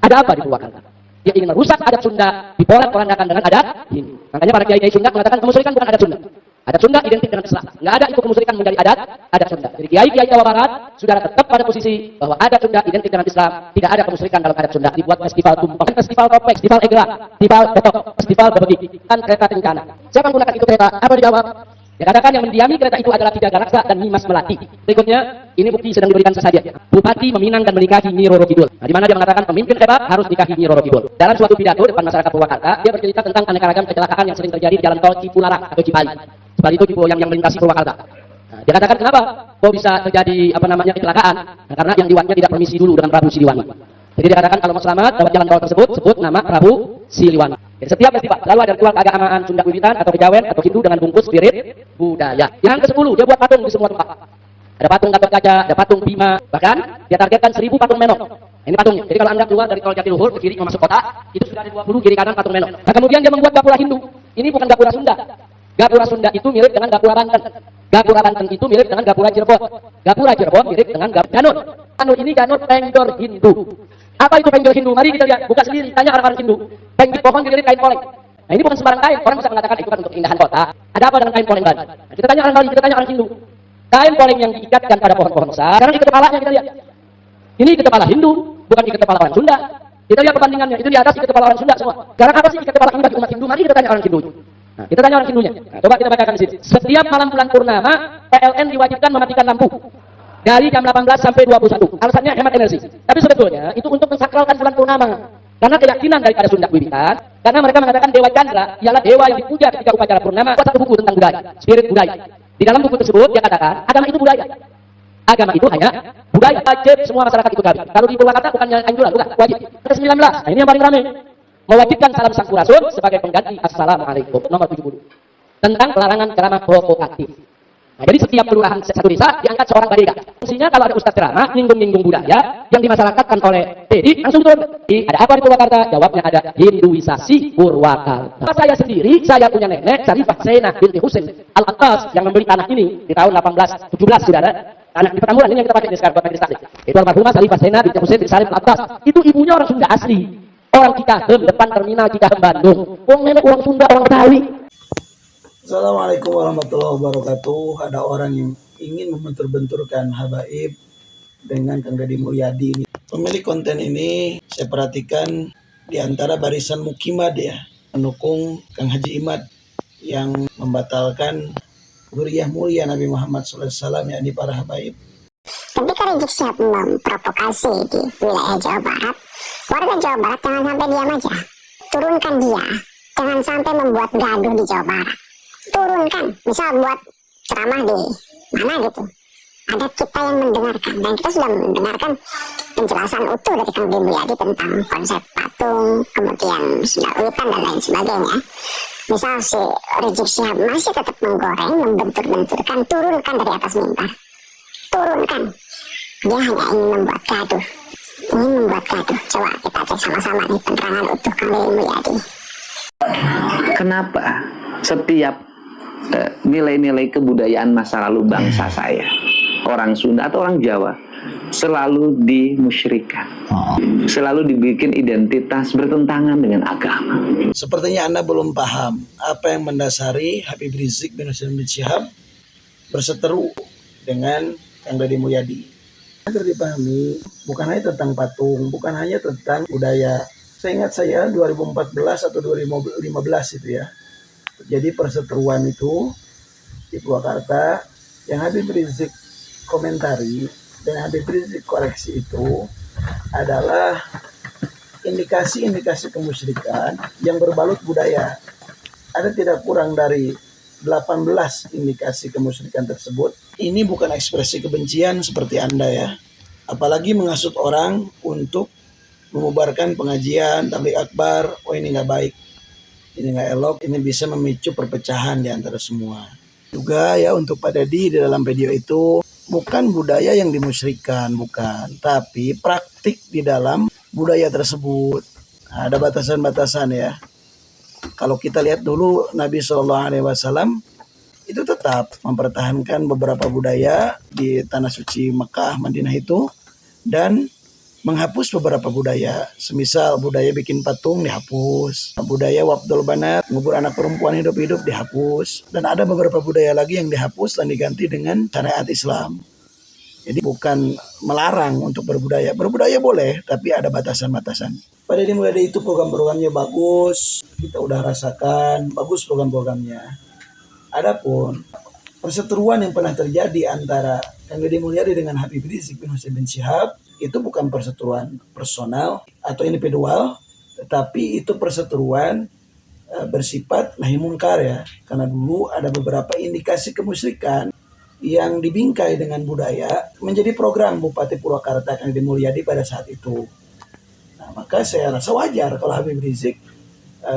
Ada apa di Purwakarta? Dia ingin merusak adat Sunda, diporak-porandakan dengan adat Hindu. Makanya para kiai Sunda mengatakan kemusyrikan bukan adat Sunda. Adat Sunda identik dengan Islam. Nggak ada itu kemusyrikan menjadi adat Sunda. Jadi kiai Jawa Barat, saudara tetap pada posisi bahwa adat Sunda identik dengan Islam. Tidak ada kemusyrikan dalam adat Sunda. Dibuat festival tumpeng, festival topeng, festival egrang, festival betok, festival berbagi, dan kereta kencana. Siapa menggunakan itu kereta? Apa dijawab? Dia katakan yang mendiami kereta itu adalah Tiga Galaksa dan Nimas Melati. Berikutnya, ini bukti sedang diberikan sesajen. Bupati meminang dan menikahi Nyi Roro Kidul. Nah, di mana dia mengatakan pemimpin hebat harus nikahi Nyi Roro Kidul. Dalam suatu pidato depan masyarakat Purwakarta, dia bercerita tentang aneka ragam kecelakaan yang sering terjadi di jalan tol Cipularang atau Cipali. Cipali itu yang melintasi Purwakarta. Nah, dia katakan kenapa kok bisa terjadi kecelakaan? Nah, karena yang diwatnya tidak permisi dulu dengan Prabu Siliwangi. Jadi dia katakan kalau mau selamat lewat jalan tol tersebut, sebut nama Prabu Siliwangi. Jadi setiap festival selalu ada ritual keagamaan Sunda Wiwitan atau kejawen atau Hindu dengan bungkus spirit budaya. Yang ke-10, dia buat patung di semua tempat. Ada patung Gatot Kaca, ada patung Bima, bahkan dia targetkan 1000 patung menok. Nah, ini patungnya. Jadi kalau Anda keluar dari tol Jatiluhur ke kiri mau masuk kota, itu sudah ada 20 kiri kanan patung menok. Nah, kemudian dia membuat gapura Hindu. Ini bukan gapura Sunda. Gapura Sunda itu mirip dengan gapura Banten. Gapura Banten itu mirip dengan gapura Cirebon. Gapura Cirebon mirip dengan Ganur. Ganur ini Ganur penggor Hindu. Apa itu penggor Hindu? Mari kita lihat, buka sendiri, tanya orang-orang Hindu. Penggor pohon mirip kain poleng. Nah, ini bukan sembarang kain. Orang bisa mengatakan itu kan untuk keindahan kota. Ada apa dengan kain poleng Bali? Nah, kita tanya orang Bali, kita tanya orang Hindu. Kain poleng yang diikatkan pada pohon-pohon besar. Sekarang ikat kepalanya kita lihat. Ini ikat kepala Hindu, bukan ikat kepala orang Sunda. Kita lihat perbandingannya. Itu di atas ikat kepala orang Sunda semua. Sekarang apa sih ikat kepala ini bagi umat Hindu? Mari kita tanya orang Hindu. Nah, kita tanya orang Hindunya. Nah, coba kita bacakan di sini. Setiap malam bulan purnama, PLN diwajibkan mematikan lampu dari jam 18 sampai 21. Alasannya hemat energi. Tapi sebetulnya itu untuk mensakralkan bulan purnama. Karena keyakinan daripada Sunda Wiwitan, karena mereka mengatakan Dewa Chandra ialah dewa yang dipuja ketika upacara purnama. Buat satu buku tentang budaya, spirit budaya. Di dalam buku tersebut dia katakan agama itu budaya. Agama itu hanya budaya, wajib semua masyarakat ikut kami. Kalau di Purwakarta bukannya anjuran, bukan, wajib. Ada 19. Nah, ini yang paling ramai. Mewajibkan salam Sampurasun sebagai pengganti Assalamualaikum. Nomor 70. Tentang pelarangan ceramah provokatif. Nah, jadi setiap kelurahan satu desa diangkat seorang badega. Fungsinya kalau ada ustaz ceramah, nyinggung-nyinggung budaya yang dimasyarakatkan oleh Teddy, langsung turun. Ada apa di Purwakarta? Jawabnya ada Hinduisasi Purwakarta. Saya sendiri, saya punya nenek, Syarifah Zainah binti Husain Al-Attas yang membeli tanah ini di tahun 1817, saudara. Tanah di Petamburan ini yang kita pakai di sekarang buat majelis taklim. Itu almarhumah Syarifah Zainah binti Husain bin Salim Al-Attas. Itu ibunya orang Sunda asli. Orang Cicahem, depan terminal Cicahem Bandung. Wong nenek orang Sunda, orang Betawi. Assalamualaikum warahmatullahi wabarakatuh. Ada orang yang ingin membentur-benturkan habaib dengan Kang Deddy Mulyadi ini. Pemilik konten ini saya perhatikan di antara barisan Mukimad ya, mendukung Kang Haji Imad yang membatalkan Huriyah mulia Nabi Muhammad SAW, yakni para habaib. Ketika Rizik Syihab memprovokasi di wilayah Jawa Barat, warga Jawa Barat jangan sampai diam aja. Turunkan dia, jangan sampai membuat gaduh di Jawa Barat. Turunkan, misal buat ceramah di mana gitu. Ada kita yang mendengarkan, dan kita sudah mendengarkan penjelasan utuh dari Kang Deddy Mulyadi tentang konsep patung, kemudian Sunda Wiwitan dan lain sebagainya. Misal si Rizik Syihab masih tetap menggoreng, membentur-benturkan, turunkan dari atas mimbar. Turunkan. Dia hanya ingin membuat gaduh. Coba kita cek sama-sama nih penerangan utuh Kang Deddy Mulyadi. Kenapa setiap nilai-nilai kebudayaan masa lalu bangsa saya, orang Sunda atau orang Jawa, selalu dimusyrikan, selalu dibikin identitas bertentangan dengan agama? Sepertinya Anda belum paham apa yang mendasari Habib Rizik bin Syihab berseteru dengan Kang Deddy Mulyadi. Harus dipahami, bukan hanya tentang patung, bukan hanya tentang budaya. Saya ingat 2014 atau 2015 itu ya, jadi perseteruan itu di Purwakarta yang Habib Rizik komentari dan Habib Rizik koreksi itu adalah indikasi-indikasi kemusyrikan yang berbalut budaya. Ada tidak kurang dari 18 indikasi kemusyrikan tersebut. Ini bukan ekspresi kebencian seperti Anda ya. Apalagi menghasut orang untuk mengubarkan pengajian, tabligh akbar. Oh, ini nggak baik, ini nggak elok, ini bisa memicu perpecahan di antara semua. Juga ya untuk Pak Deddy di dalam video itu bukan budaya yang dimusyrikan, bukan, tapi praktik di dalam budaya tersebut. Nah, ada batasan-batasan ya. Kalau kita lihat dulu Nabi SAW itu tetap mempertahankan beberapa budaya di tanah suci Mekah, Madinah itu, dan menghapus beberapa budaya, semisal budaya bikin patung dihapus, budaya wabdul banat, ngubur anak perempuan hidup-hidup dihapus, dan ada beberapa budaya lagi yang dihapus dan diganti dengan syariat Islam. Jadi bukan melarang untuk berbudaya boleh, tapi ada batasan-batasan. Pada Deddy Mulyadi itu program-programnya bagus, kita udah rasakan, bagus program-programnya. Adapun perseteruan yang pernah terjadi antara Kang Deddy Mulyadi dengan Habib Rizik bin Hussein bin Syihab, itu bukan perseteruan personal atau individual, tetapi itu perseteruan bersifat nahi mungkar ya. Karena dulu ada beberapa indikasi kemusyrikan yang dibingkai dengan budaya menjadi program Bupati Purwakarta Kang Deddy Mulyadi pada saat itu. Nah, maka saya rasa wajar kalau Habib Rizik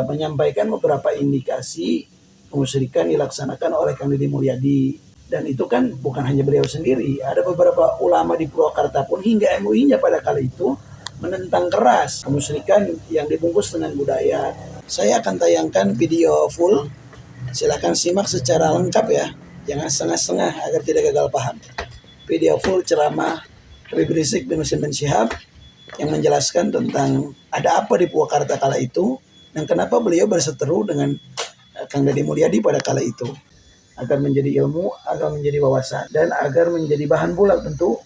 menyampaikan beberapa indikasi kemusyrikan dilaksanakan oleh Kang Deddy Mulyadi. Dan itu kan bukan hanya beliau sendiri, ada beberapa ulama di Purwakarta pun hingga MUI-nya pada kali itu menentang keras kemusyrikan yang dibungkus dengan budaya. Saya akan tayangkan video full, silakan simak secara lengkap ya, jangan setengah-setengah agar tidak gagal paham. Video full ceramah Habib Rizik bin Hussein bin Syihab yang menjelaskan tentang ada apa di Purwakarta kala itu dan kenapa beliau berseteru dengan Kang Deddy Mulyadi pada kala itu, agar menjadi ilmu, agar menjadi wawasan, dan agar menjadi bahan pula tentu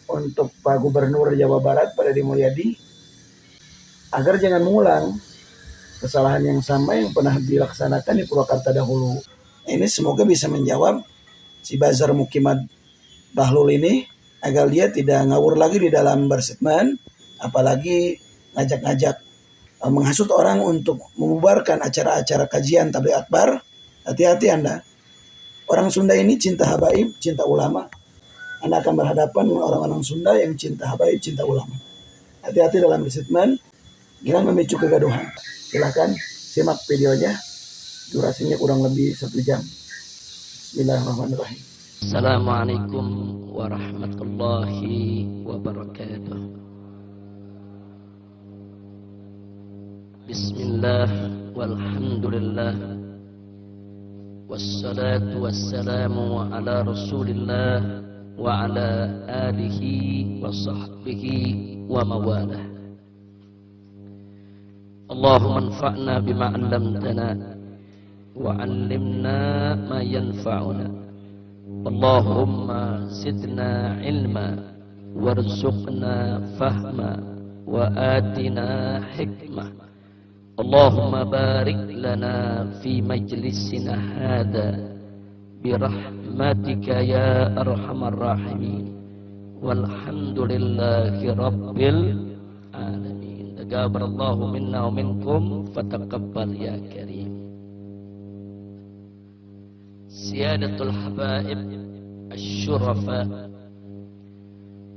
untuk Pak Gubernur Jawa Barat Pak Deddy Mulyadi, agar jangan mengulang kesalahan yang sama yang pernah dilaksanakan di Purwakarta dahulu. Ini semoga bisa menjawab si Bazar Mukimat Bahlul ini, agar dia tidak ngawur lagi di dalam berstatement, apalagi ngajak-ngajak menghasut orang untuk membubarkan acara-acara kajian tabligh akbar. Hati-hati Anda. Orang Sunda ini cinta habaib, cinta ulama. Anda akan berhadapan dengan orang-orang Sunda yang cinta habaib, cinta ulama. Hati-hati dalam berstatement, jangan memicu kegaduhan. Silahkan simak videonya, durasinya kurang lebih 1 jam. Bismillahirrahmanirrahim. Assalamualaikum warahmatullahi wabarakatuh. Bismillah walhamdulillah. Wassalatu wassalamu ala rasulillah wa ala alihi wa sahbihi wa mawalah. Allahumma anfa'na bima 'allamtana wa 'allimna ma yanfa'una. Allahumma zidna ilma warzuqna fahma wa atina hikmah. Allahumma barik lana fi majlisina hada birahmatika ya arhamar rahimin walhamdulillahi rabbil alamin. Taqabbalallahu minna wa minkum fataqabbal ya karim. Siyadatul habaib asy-syurafa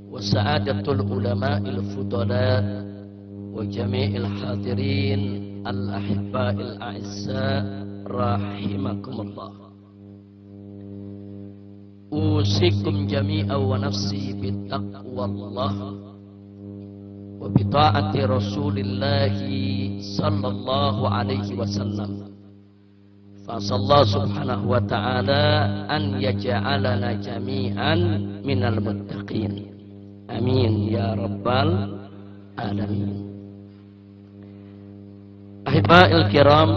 wa sa'adatul ulama'il fudala wa jami'il hadirin al-ahibba'il a'izza rahimakumullah. Usikum jami'an wa nafsi bittaqwallah wa bita'ati rasulillahi sallallahu alaihi wasallam. Fasallahu subhanahu wa ta'ala an yaj'alana jami'an minal muttaqin. Amin ya rabbal alamin. Ahiba'il kiram,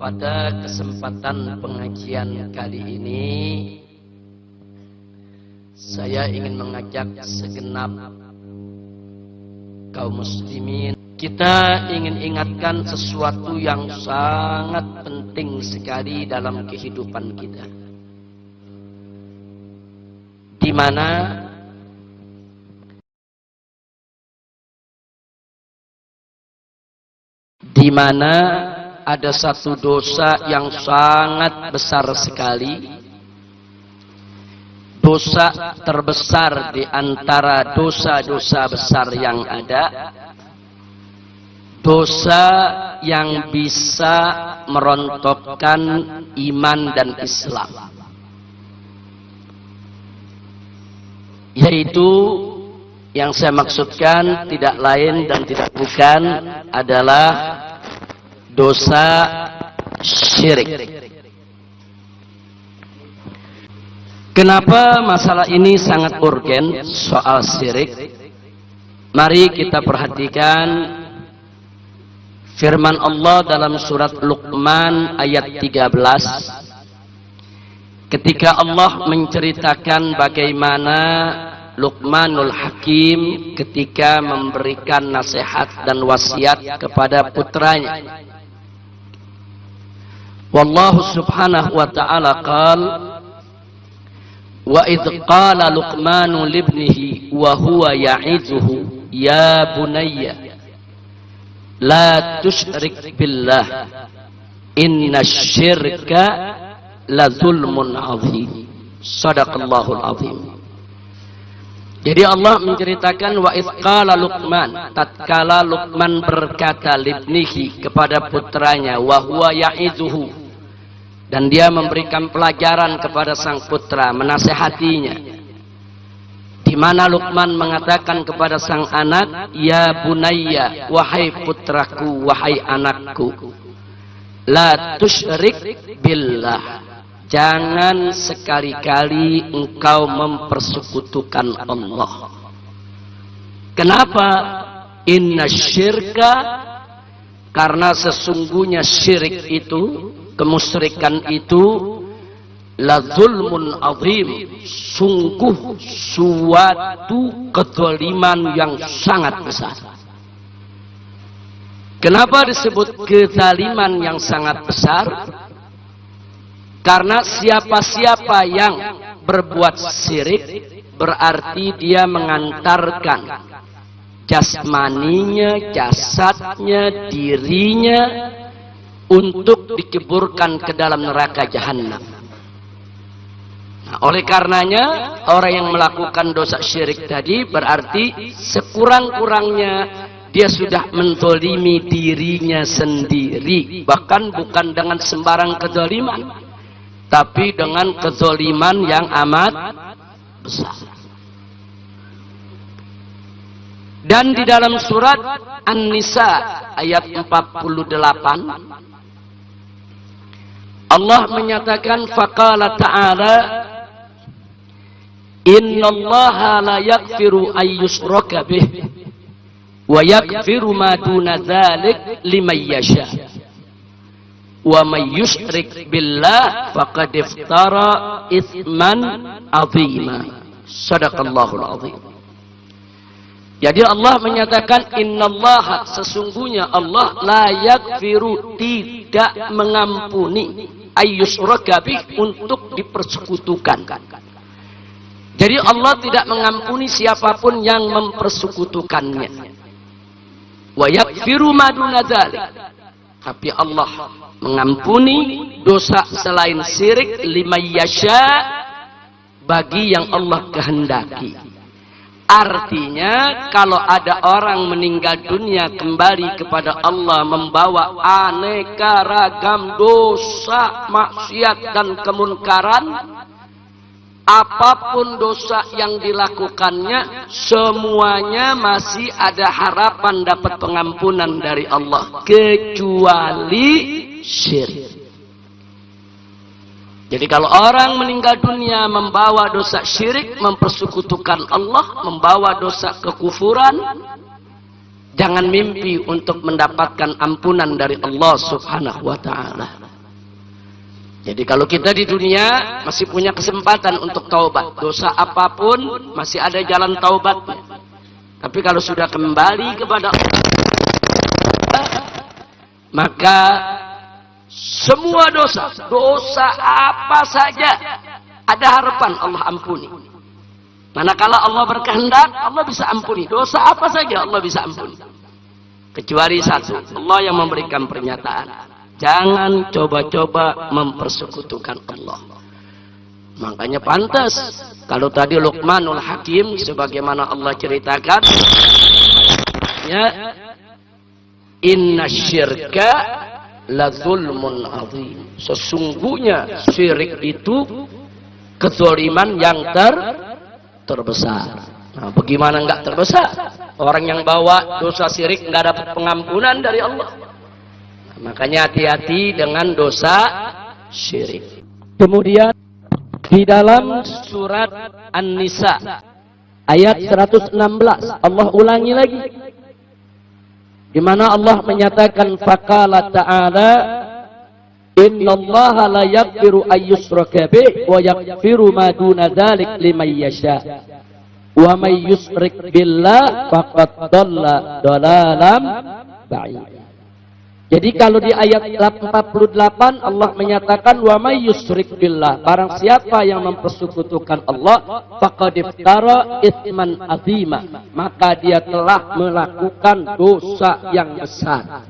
pada kesempatan pengajian kali ini saya ingin mengajak segenap kaum muslimin. Kita ingin ingatkan sesuatu yang sangat penting sekali dalam kehidupan kita, di mana ada satu dosa yang sangat besar sekali, dosa terbesar di antara dosa-dosa besar yang ada, dosa yang bisa merontokkan iman dan Islam, yaitu yang saya maksudkan tidak lain dan tidak bukan adalah dosa syirik. Kenapa masalah ini sangat urgen, soal syirik? Mari kita perhatikan firman Allah dalam surat Luqman ayat 13. Ketika Allah menceritakan bagaimana Luqmanul Hakim ketika memberikan nasihat dan wasiat kepada putranya. Wallahu subhanahu wa ta'ala qala wa idh qala Luqmanu libnihi wa huwa ya'izuhu ya bunayya la tusyrik billah inna syirka la zulmun azim. Sadaqallahul azim. Jadi Allah menceritakan wa idh qala Luqman, tatkala Luqman berkata libnihi kepada putranya wa huwa ya'izuhu, dan dia memberikan pelajaran kepada sang putra, menasehatinya. Di mana Luqman mengatakan kepada sang anak, ya bunayya, wahai putraku, wahai anakku, la tusyrik billah, jangan sekali-kali engkau mempersekutukan Allah. Kenapa? Inna syirka, karena sesungguhnya syirik itu, kemusyrikan itu, la zulmun azim, sungguh suatu kezaliman yang sangat besar. Kenapa disebut kezaliman yang sangat besar? Karena siapa-siapa yang berbuat syirik berarti dia mengantarkan jasmaninya, jasadnya, dirinya untuk dikeburkan ke dalam neraka jahanam. Nah, oleh karenanya orang yang melakukan dosa syirik tadi berarti sekurang-kurangnya dia sudah menzalimi dirinya sendiri, bahkan bukan dengan sembarang kezaliman, tapi dengan kezaliman yang amat besar. Dan di dalam surat An-Nisa ayat 48 Allah menyatakan faqala ta'ala innallaha la yaghfiru ayyushraka bih wa yaghfiru ma duna dzalik liman yasha wa may yusyrik billah faqad iftara itsman azima. Shadaqallahul azim. Jadi Allah menyatakan innallaha, sesungguhnya Allah la yaghfiru, tidak mengampuni ayyushraka bih, untuk dipersekutukan. Jadi Allah tidak mengampuni siapapun yang mempersekutukannya. Wa yaghfiru ma duna dzalik, tapi Allah mengampuni dosa selain syirik liman yasha, bagi yang Allah kehendaki. Artinya kalau ada orang meninggal dunia kembali kepada Allah membawa aneka ragam dosa, maksiat dan kemunkaran, apapun dosa yang dilakukannya, semuanya masih ada harapan dapat pengampunan dari Allah, kecuali syirik. Jadi kalau orang meninggal dunia membawa dosa syirik, mempersekutukan Allah, membawa dosa kekufuran, jangan mimpi untuk mendapatkan ampunan dari Allah Subhanahu wa ta'ala. Jadi kalau kita di dunia masih punya kesempatan untuk taubat, dosa apapun masih ada jalan taubatnya. Tapi kalau sudah kembali kepada Allah, maka semua dosa, dosa apa saja ada harapan Allah ampuni. Manakala Allah berkehendak, Allah bisa ampuni. Dosa apa saja Allah bisa ampuni. Kecuali satu, Allah yang memberikan pernyataan, jangan coba-coba mempersekutukan Allah. Makanya pantas kalau tadi Luqmanul Hakim sebagaimana Allah ceritakan, ya, inna syirka la zulmun azim, sesungguhnya syirik itu kezaliman yang terbesar. Nah, bagaimana enggak terbesar? Orang yang bawa dosa syirik enggak dapat pengampunan dari Allah. Nah, makanya hati-hati dengan dosa syirik. Kemudian Di dalam surat An-Nisa ayat 116 Allah ulangi lagi, di mana Allah menyatakan faqala ta'ala innallaha la yaghfiru ayyushraka bih wa yaghfiru ma duna dzalik liman yasha wa may yusyrik billah faqad dhalla dhalalan ba'id. Jadi kalau di ayat 48 Allah menyatakan wa may yusyrik billah, barang siapa yang mempersekutukan Allah faqad iftara itsman azima, maka dia telah melakukan dosa yang besar.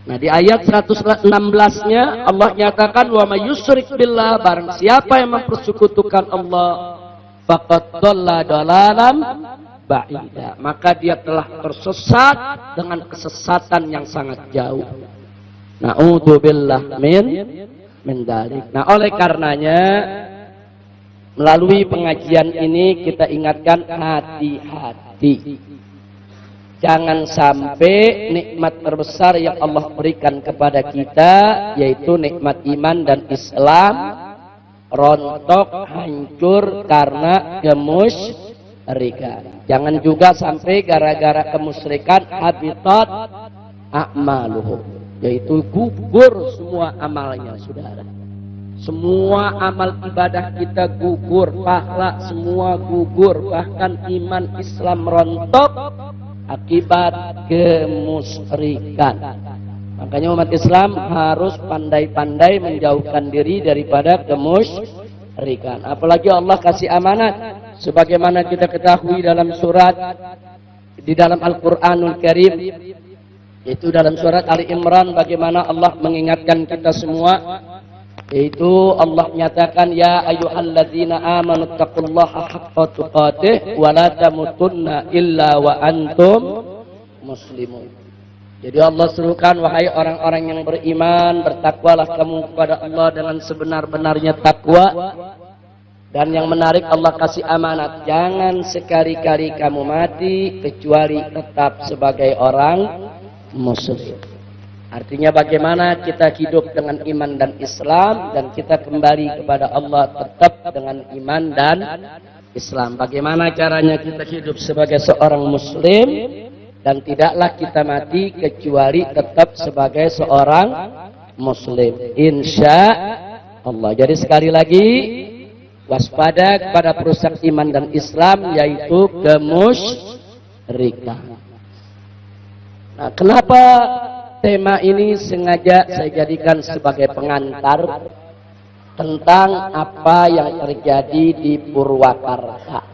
Nah, di ayat 116-nya Allah nyatakan wa may yusyrik billah, barang siapa yang mempersekutukan Allah faqad dhalla dhalalan ba'ida, maka dia telah tersesat dengan kesesatan yang sangat jauh. Na'udzubillah min dzalik. Nah, oleh karenanya melalui pengajian ini kita ingatkan hati-hati. Jangan sampai nikmat terbesar yang Allah berikan kepada kita, yaitu nikmat iman dan Islam, rontok, hancur karena kemusyrikan. Jangan juga sampai gara-gara kemusyrikan habitat a'maluhum, yaitu gugur semua amalnya, saudara. Semua amal ibadah kita gugur, pahala semua gugur, bahkan iman Islam rontok akibat kemusyrikan. Makanya umat Islam harus pandai-pandai menjauhkan diri daripada kemusyrikan. Apalagi Allah kasih amanat. Sebagaimana kita ketahui dalam surat di dalam Al-Qur'anul Karim, yaitu dalam surat Ali Imran, bagaimana Allah mengingatkan kita semua, yaitu Allah menyatakan ya ayyuhalladzina amanu taqullaha haqqa tuqatih wa la tamutunna illa wa antum muslimun. Jadi Allah serukan, wahai orang-orang yang beriman, bertakwalah kamu kepada Allah dengan sebenar-benarnya takwa. Dan yang menarik, Allah kasih amanat, jangan sekali-kali kamu mati kecuali tetap sebagai orang muslim. Artinya bagaimana kita hidup dengan iman dan Islam, dan kita kembali kepada Allah tetap dengan iman dan Islam. Bagaimana caranya kita hidup sebagai seorang muslim, dan tidaklah kita mati kecuali tetap sebagai seorang muslim, insya Allah. Jadi sekali lagi, waspada kepada perusak iman dan Islam, yaitu kemusyrikan. Nah, kenapa tema ini sengaja saya jadikan sebagai pengantar tentang apa yang terjadi di Purwakarta?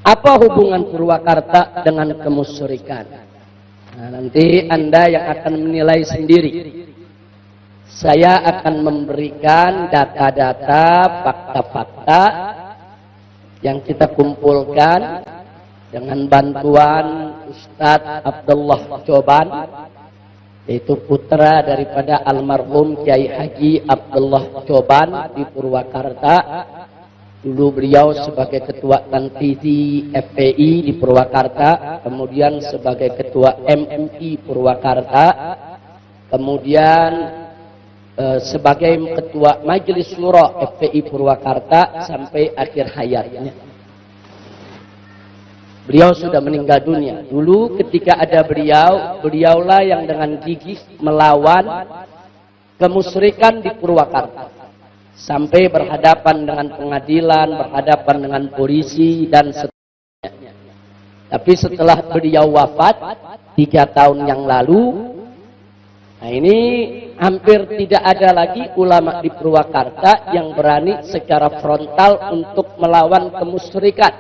Apa hubungan Purwakarta dengan kemusyrikan? Nah, nanti Anda yang akan menilai sendiri. Saya akan memberikan data-data, fakta-fakta yang kita kumpulkan dengan bantuan Ustadz Abdullah Coban, yaitu putra daripada almarhum Kiai Haji Abdullah Coban di Purwakarta. Dulu beliau sebagai ketua Tanfizi FPI di Purwakarta, kemudian sebagai ketua MUI Purwakarta, kemudian sebagai ketua Majelis Syuro FPI Purwakarta sampai akhir hayatnya. Beliau sudah meninggal dunia. Dulu ketika ada beliau, beliaulah yang dengan gigih melawan kemusyrikan di Purwakarta. Sampai berhadapan dengan pengadilan, berhadapan dengan polisi dan seterusnya. Tapi setelah beliau wafat 3 tahun yang lalu, nah ini hampir tidak ada lagi ulama di Purwakarta yang berani secara frontal untuk melawan kemusyrikan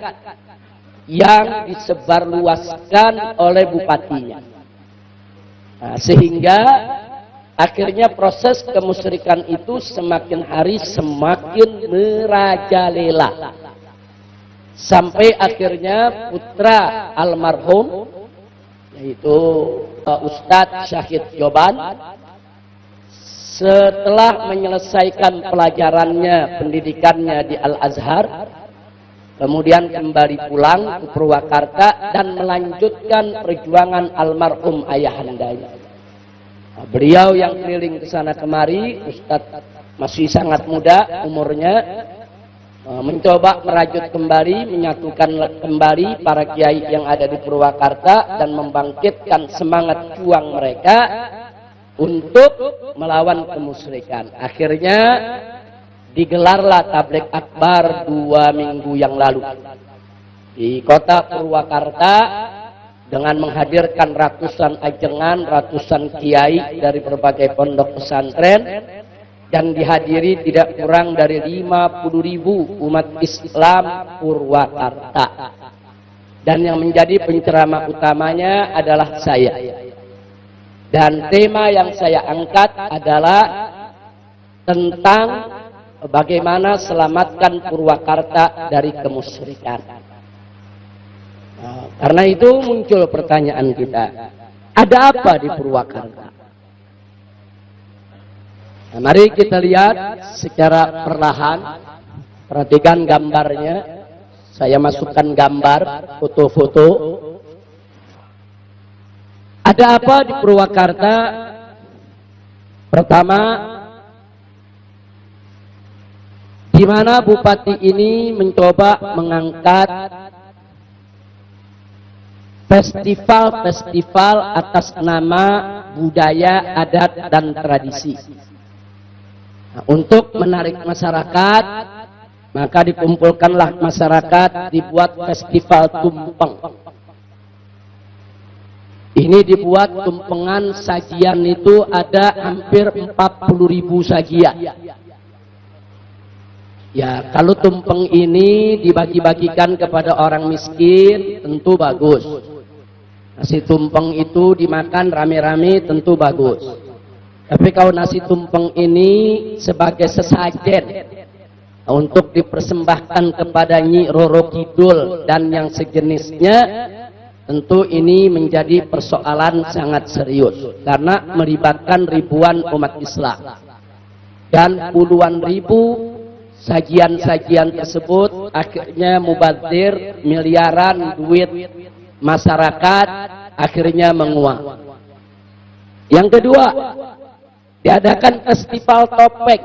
yang disebarluaskan oleh bupatinya. Nah, sehingga akhirnya proses kemusyrikan itu semakin hari semakin merajalela. Sampai akhirnya putra almarhum, yaitu Ustadz Syahid Joban, setelah menyelesaikan pelajarannya, pendidikannya di Al-Azhar, kemudian kembali pulang ke Purwakarta dan melanjutkan perjuangan almarhum ayahandanya. Beliau yang keliling ke sana kemari, Ustadz masih sangat muda umurnya, mencoba merajut kembali, menyatukan kembali para kiai yang ada di Purwakarta dan membangkitkan semangat juang mereka untuk melawan kemusyrikan. Akhirnya digelarlah tabligh akbar 2 minggu yang lalu di kota Purwakarta dengan menghadirkan ratusan ajengan, ratusan kiai dari berbagai pondok pesantren, dan dihadiri tidak kurang dari 50.000 umat Islam Purwakarta. Dan yang menjadi penceramah utamanya adalah saya. Dan tema yang saya angkat adalah tentang bagaimana selamatkan Purwakarta dari kemusyrikan. Karena itu muncul pertanyaan kita, ada apa di Purwakarta? Nah, mari kita lihat secara perlahan, perhatikan gambarnya. Saya masukkan gambar, foto-foto. Ada apa di Purwakarta? Pertama, di mana bupati ini mencoba mengangkat festival-festival atas nama budaya, adat, dan tradisi. Nah, untuk menarik masyarakat, maka dikumpulkanlah masyarakat, dibuat festival tumpeng. Ini dibuat tumpengan sajian itu ada hampir 40.000 sajian. Ya, kalau tumpeng ini dibagi-bagikan kepada orang miskin, tentu bagus. Nasi tumpeng itu dimakan rame-rame, tentu bagus. Tapi kalau nasi tumpeng ini sebagai sesajen untuk dipersembahkan kepada Nyi Roro Kidul dan yang sejenisnya, tentu ini menjadi persoalan sangat serius karena melibatkan ribuan umat Islam dan puluhan ribu sajian-sajian tersebut akhirnya mubazir, miliaran duit masyarakat akhirnya menguap. Yang kedua, diadakan festival topeng.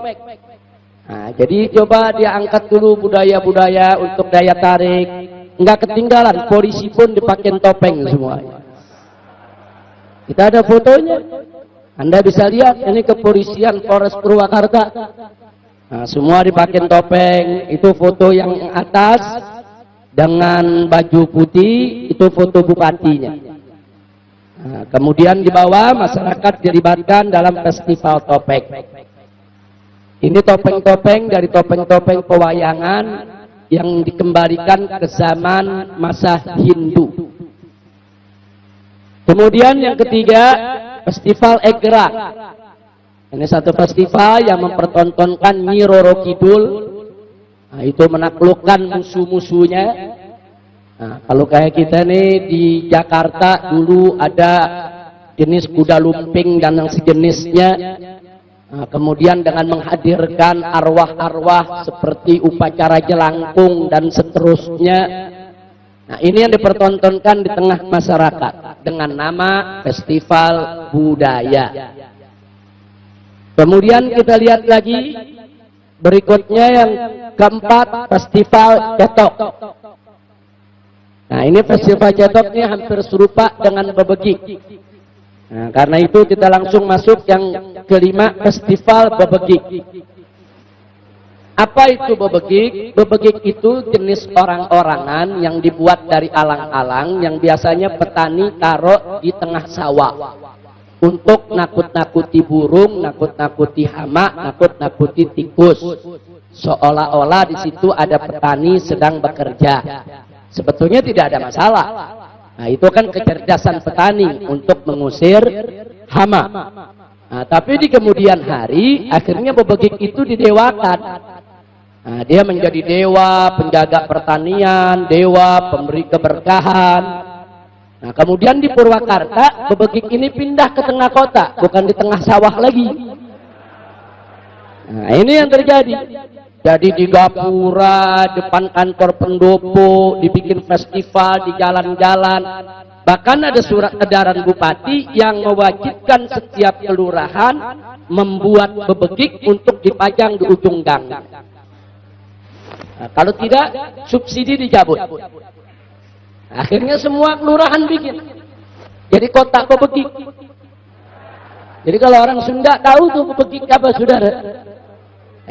Nah, jadi coba dia angkat dulu budaya-budaya untuk daya tarik. Enggak ketinggalan, polisi pun dipakai topeng semuanya. Kita ada fotonya. Anda bisa lihat, ini kepolisian Polres Purwakarta. Nah, semua dipakai topeng. Itu foto yang atas dengan baju putih, itu foto bupatinya. Nah, kemudian di bawah masyarakat dilibatkan dalam festival topeng. Ini topeng-topeng dari topeng-topeng pewayangan yang dikembalikan ke zaman masa Hindu. Kemudian yang ketiga, festival Egrang. Ini satu festival yang mempertontonkan Nyi Roro Kidul. Nah, itu menaklukkan musuh-musuhnya. Nah, kalau kayak kita nih di Jakarta dulu ada jenis kuda lumping dan yang sejenisnya. Nah, kemudian dengan menghadirkan arwah-arwah seperti upacara jelangkung dan seterusnya. Nah, ini yang dipertontonkan di tengah masyarakat dengan nama festival budaya. Kemudian kita lihat lagi berikutnya yang keempat, festival cetok. Nah, ini festival cetok ini hampir serupa dengan bebegik. Nah, karena itu kita langsung masuk yang kelima, festival bebegik. Apa itu bebegik? Bebegik itu jenis orang-orangan yang dibuat dari alang-alang yang biasanya petani taruh di tengah sawah untuk nakut-nakuti burung, nakut-nakuti hama, nakut-nakuti tikus. Seolah-olah di situ ada petani sedang bekerja. Sebetulnya tidak ada masalah. Nah, itu kan kecerdasan petani untuk mengusir hama. Nah, tapi di kemudian hari akhirnya bebegik itu didewakan. Nah, dia menjadi dewa penjaga pertanian, dewa pemberi keberkahan. Nah, kemudian di Purwakarta bebegik ini pindah ke tengah kota, bukan di tengah sawah lagi. Nah, ini yang terjadi. Jadi di Gapura, depan kantor pendopo, dibikin festival di jalan-jalan. Bahkan ada surat edaran bupati yang mewajibkan setiap kelurahan membuat bebegik untuk dipajang di ujung gang. Nah, kalau tidak, subsidi dicabut. Akhirnya semua kelurahan bikin. Jadi kotak bebegik. Jadi kalau orang Sunda tahu tuh bebegik apa, saudara.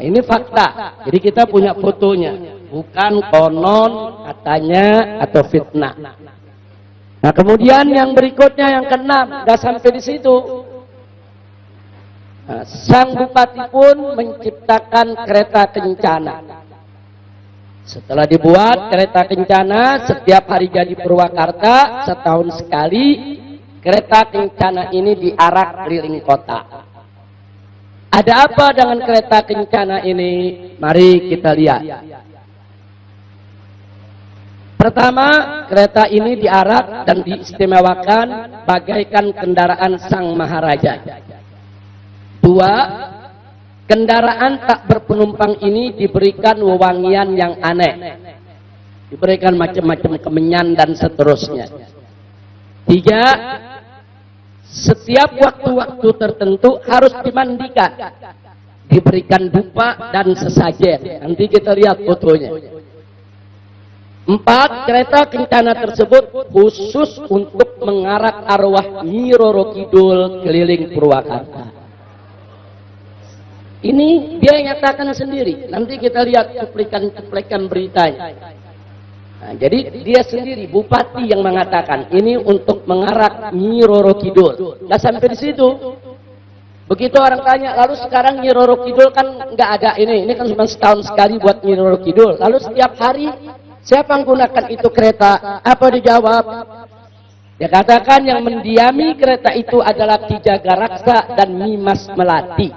Nah, ini fakta. Jadi kita punya fotonya. Bukan konon, katanya, atau fitnah. Nah, kemudian yang berikutnya yang keenam, nggak sampai di situ. Nah, sang bupati pun menciptakan kereta kencana. Setelah dibuat kereta kencana, setiap hari jadi Purwakarta, setahun sekali, kereta kencana ini diarak keliling kota. Ada apa dengan kereta kencana ini? Mari kita lihat. Pertama, kereta ini diarak dan diistimewakan bagaikan kendaraan sang maharaja. Dua, kendaraan tak berpenumpang ini diberikan wewangian yang aneh. Diberikan macam-macam kemenyan dan seterusnya. Tiga, setiap waktu-waktu tertentu harus dimandikan. Diberikan dupa dan sesajen. Nanti kita lihat fotonya. Empat, kereta kencana tersebut khusus untuk mengarak arwah Nyi Roro Kidul keliling Purwakarta. Ini dia yang nyatakan sendiri. Nanti kita lihat cuplikan beritanya. Nah, jadi dia sendiri, bupati yang mengatakan ini untuk mengarak Nyi Roro Kidul. Nggak sampai di situ. Begitu orang tanya, lalu sekarang Nyi Roro Kidul kan nggak ada ini kan cuma setahun sekali buat Nyi Roro Kidul. Lalu setiap hari siapa yang menggunakan itu kereta? Apa dijawab? Dia katakan yang mendiami kereta itu adalah Ki Jagaraksa dan Nimas Melati.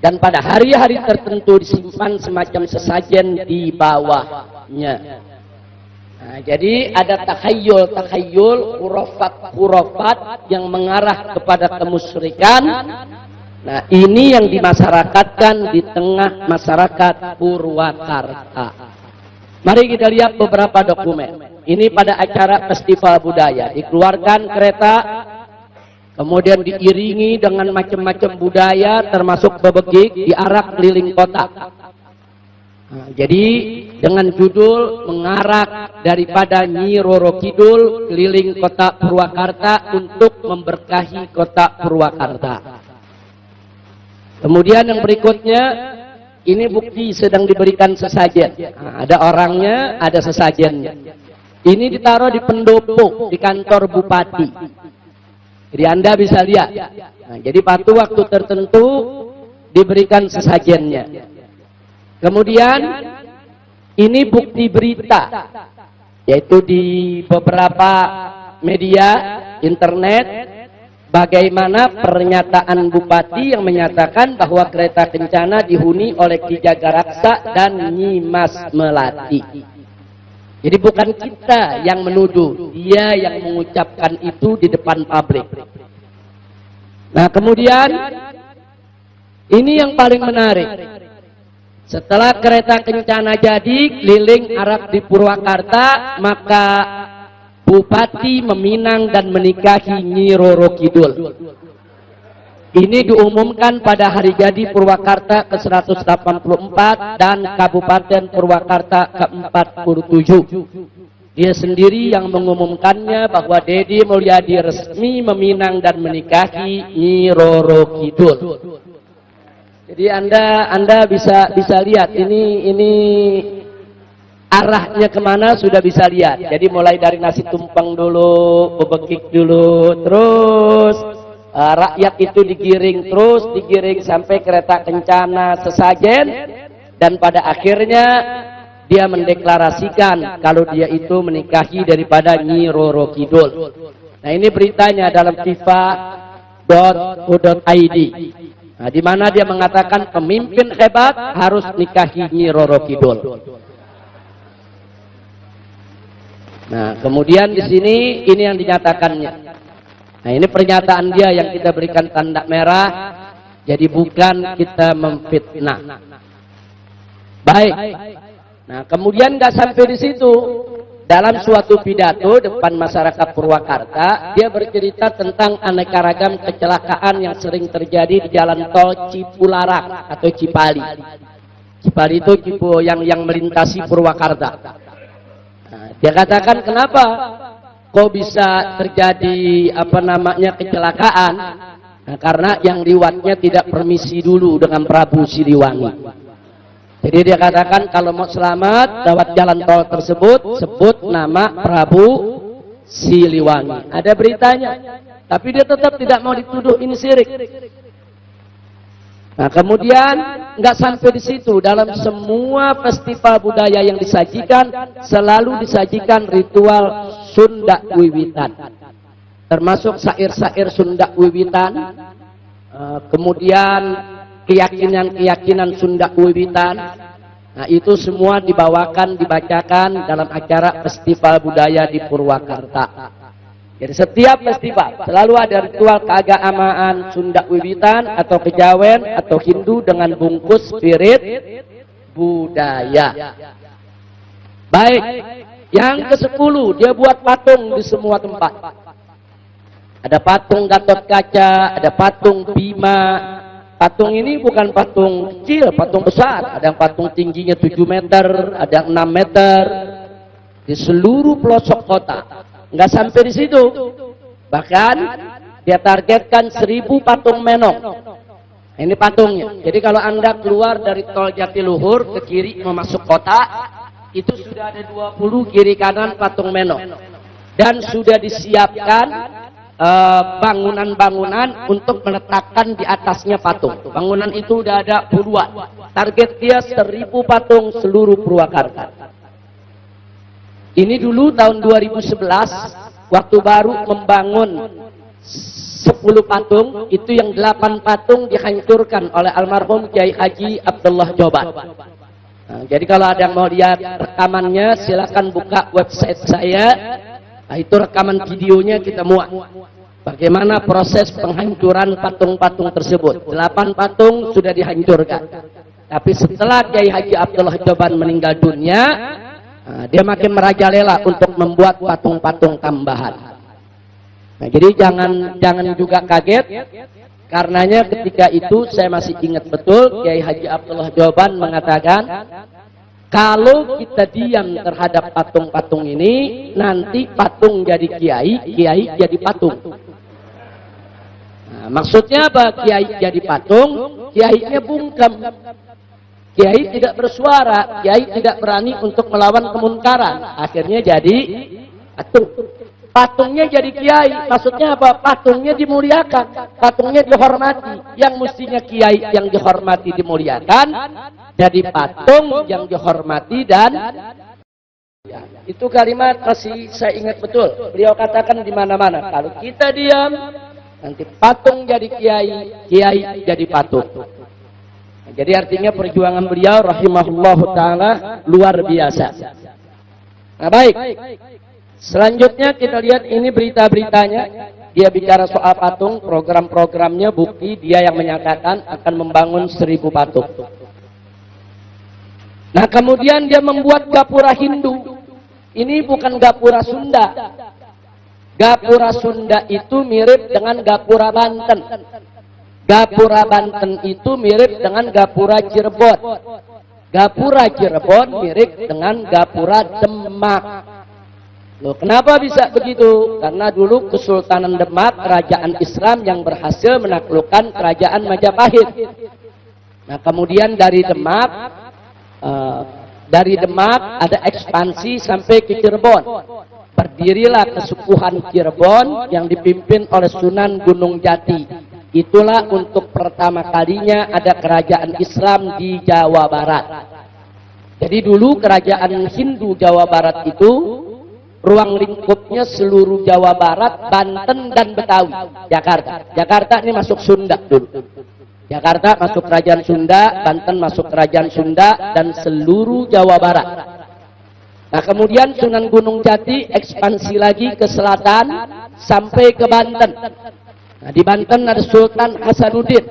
Dan pada hari-hari tertentu disimpan semacam sesajen di bawahnya. Nah, jadi ada takhayul, hurafat yang mengarah kepada kemusyrikan. Nah, ini yang dimasyarakatkan di tengah masyarakat Purwakarta. Mari kita lihat beberapa dokumen. Ini pada acara festival budaya. Dikeluarkan kereta, kemudian diiringi dengan macam-macam budaya, termasuk bebegik, diarak keliling kota. Nah, jadi dengan judul mengarak daripada Nyi Roro Kidul keliling kota Purwakarta untuk memberkahi kota Purwakarta. Kemudian yang berikutnya, ini bukti sedang diberikan sesajen. Nah, ada orangnya, ada sesajennya. Ini ditaruh di pendopo di kantor bupati. Jadi Anda bisa lihat. Nah, jadi waktu tertentu diberikan sesajennya. Kemudian ini bukti berita, yaitu di beberapa media internet. Bagaimana pernyataan bupati yang menyatakan bahwa kereta kencana dihuni oleh Ki Jagaraksa dan Nimas Melati. Jadi bukan kita yang menuduh, dia yang mengucapkan itu di depan publik. Nah, kemudian ini yang paling menarik. Setelah kereta kencana jadi keliling arak di Purwakarta, maka bupati meminang dan menikahi Nyi Roro Kidul. Ini diumumkan pada hari jadi Purwakarta ke-184 dan Kabupaten Purwakarta ke-47. Dia sendiri yang mengumumkannya bahwa Dedi Mulyadi resmi meminang dan menikahi Nyi Roro Kidul. Jadi Anda bisa lihat ini arahnya kemana sudah bisa lihat. Jadi mulai dari nasi tumpeng dulu, bebegik dulu, terus rakyat itu digiring sampai kereta kencana sesajen, dan pada akhirnya dia mendeklarasikan kalau dia itu menikahi daripada Nyi Roro Kidul. Nah, ini beritanya dalam fifa.co.id. Nah, di mana dia mengatakan pemimpin hebat harus nikahi Nyi Roro Kidul. Nah, kemudian di sini ini yang dinyatakannya. Nah, ini pernyataan dia yang kita berikan tanda merah. Jadi bukan kita memfitnah. Baik. Nah, kemudian nggak sampai di situ. dalam suatu pidato depan masyarakat Purwakarta, dia bercerita tentang aneka ragam kecelakaan yang sering terjadi di jalan tol Cipularang atau Cipali. Cipali itu yang melintasi Purwakarta. Nah, dia katakan kenapa kok bisa terjadi kecelakaan? Nah, karena yang liwatnya tidak permisi dulu dengan Prabu Siliwangi. Jadi dia katakan kalau mau selamat lewat jalan tol tersebut, sebut nama Prabu Siliwangi. Ada beritanya, tapi dia tetap tidak mau dituduh ini syirik. Nah, kemudian nggak sampai di situ, dalam semua festival budaya yang disajikan selalu disajikan ritual Sunda Wiwitan, termasuk syair-syair Sunda Wiwitan, kemudian keyakinan-keyakinan Sunda Wiwitan. Nah, itu semua dibacakan dalam acara festival budaya di Purwakarta. Jadi setiap festival selalu ada ritual keagamaan Sunda Wiwitan atau kejawen atau Hindu dengan bungkus spirit budaya. Baik, yang ke-10 dia buat patung di semua tempat. Ada patung Gatot Kaca, ada patung Bima. Patung ini bukan patung kecil, patung besar. Ada yang patung tingginya 7 meter, ada yang 6 meter. Di seluruh pelosok kota. Nggak sampai di situ. Bahkan dia targetkan 1000 patung menong. Ini patungnya. Jadi kalau Anda keluar dari tol Jatiluhur ke kiri mau masuk kota, itu sudah ada 20 kiri kanan patung menong. Dan sudah disiapkan bangunan-bangunan untuk meletakkan di atasnya patung. Bangunan itu sudah ada puluhan. Target dia 1000 patung seluruh Purwakarta. Ini dulu tahun 2011 waktu baru membangun 10 patung, itu yang 8 patung dihancurkan oleh almarhum Kiai Haji Abdullah Joban. Nah, jadi kalau ada yang mau lihat rekamannya silakan buka website saya. Nah, itu rekaman videonya kita muat. Bagaimana proses penghancuran patung-patung tersebut. 8 patung sudah dihancurkan. Tapi setelah Kiai Haji Abdullah Joban meninggal dunia, dia makin merajalela untuk membuat patung-patung tambahan. Nah, jadi jangan juga kaget, karenanya ketika itu saya masih ingat betul Kiai Haji Abdullah Joban mengatakan, kalau kita diam terhadap patung-patung ini, nanti patung jadi kiai, kiai jadi patung. Nah, maksudnya apa? Kiai jadi patung, kiainya bungkam. Kiai tidak bersuara, kiai tidak berani untuk melawan kemunkaran. Akhirnya jadi patung. Patungnya jadi kiai. Maksudnya apa? Patungnya dimuliakan, patungnya dihormati. Yang mestinya kiai yang dihormati dimuliakan, jadi patung yang dihormati dan itu kalimat masih saya ingat betul. Beliau katakan di mana-mana, kalau kita diam, nanti patung jadi kiai, kiai jadi patung. Jadi artinya perjuangan beliau rahimahullah ta'ala luar biasa. Nah, baik. Selanjutnya kita lihat ini berita-beritanya. Dia bicara soal patung, program-programnya, bukti dia yang menyatakan akan membangun 1000 patung. Nah, kemudian dia membuat gapura Hindu. Ini bukan gapura Sunda. Gapura Sunda itu mirip dengan gapura Banten. Gapura Banten itu mirip dengan gapura Cirebon. Gapura Cirebon mirip dengan gapura Demak. Loh, kenapa bisa begitu? Karena dulu Kesultanan Demak, kerajaan Islam yang berhasil menaklukkan kerajaan Majapahit. Nah, kemudian dari Demak ada ekspansi sampai ke Cirebon. Berdirilah kesukuhan Cirebon yang dipimpin oleh Sunan Gunung Jati. Itulah untuk pertama kalinya ada kerajaan Islam di Jawa Barat. Jadi dulu kerajaan Hindu Jawa Barat itu ruang lingkupnya seluruh Jawa Barat, Banten dan Betawi, Jakarta. Jakarta ini masuk Sunda dulu. Jakarta masuk kerajaan Sunda, Banten masuk kerajaan Sunda dan seluruh Jawa Barat. Nah, kemudian Sunan Gunung Jati ekspansi lagi ke selatan sampai ke Banten. Nah, di Banten ada Sultan Hasanuddin,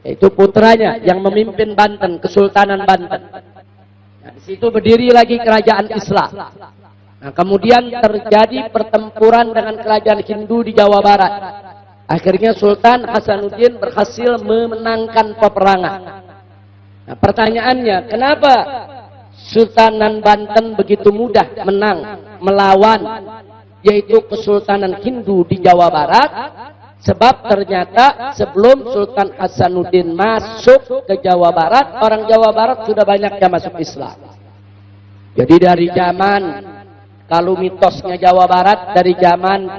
yaitu putranya yang memimpin Banten, Kesultanan Banten. Nah, di situ berdiri lagi kerajaan Islam. Nah, kemudian terjadi pertempuran dengan kerajaan Hindu di Jawa Barat. Akhirnya Sultan Hasanuddin berhasil memenangkan peperangan. Nah, pertanyaannya, kenapa Sultanan Banten begitu mudah menang melawan yaitu Kesultanan Hindu di Jawa Barat? Sebab ternyata sebelum Sultan Hasanuddin masuk ke Jawa Barat, orang Jawa Barat sudah banyak yang masuk Islam. Jadi dari zaman, kalau mitosnya Jawa Barat dari zaman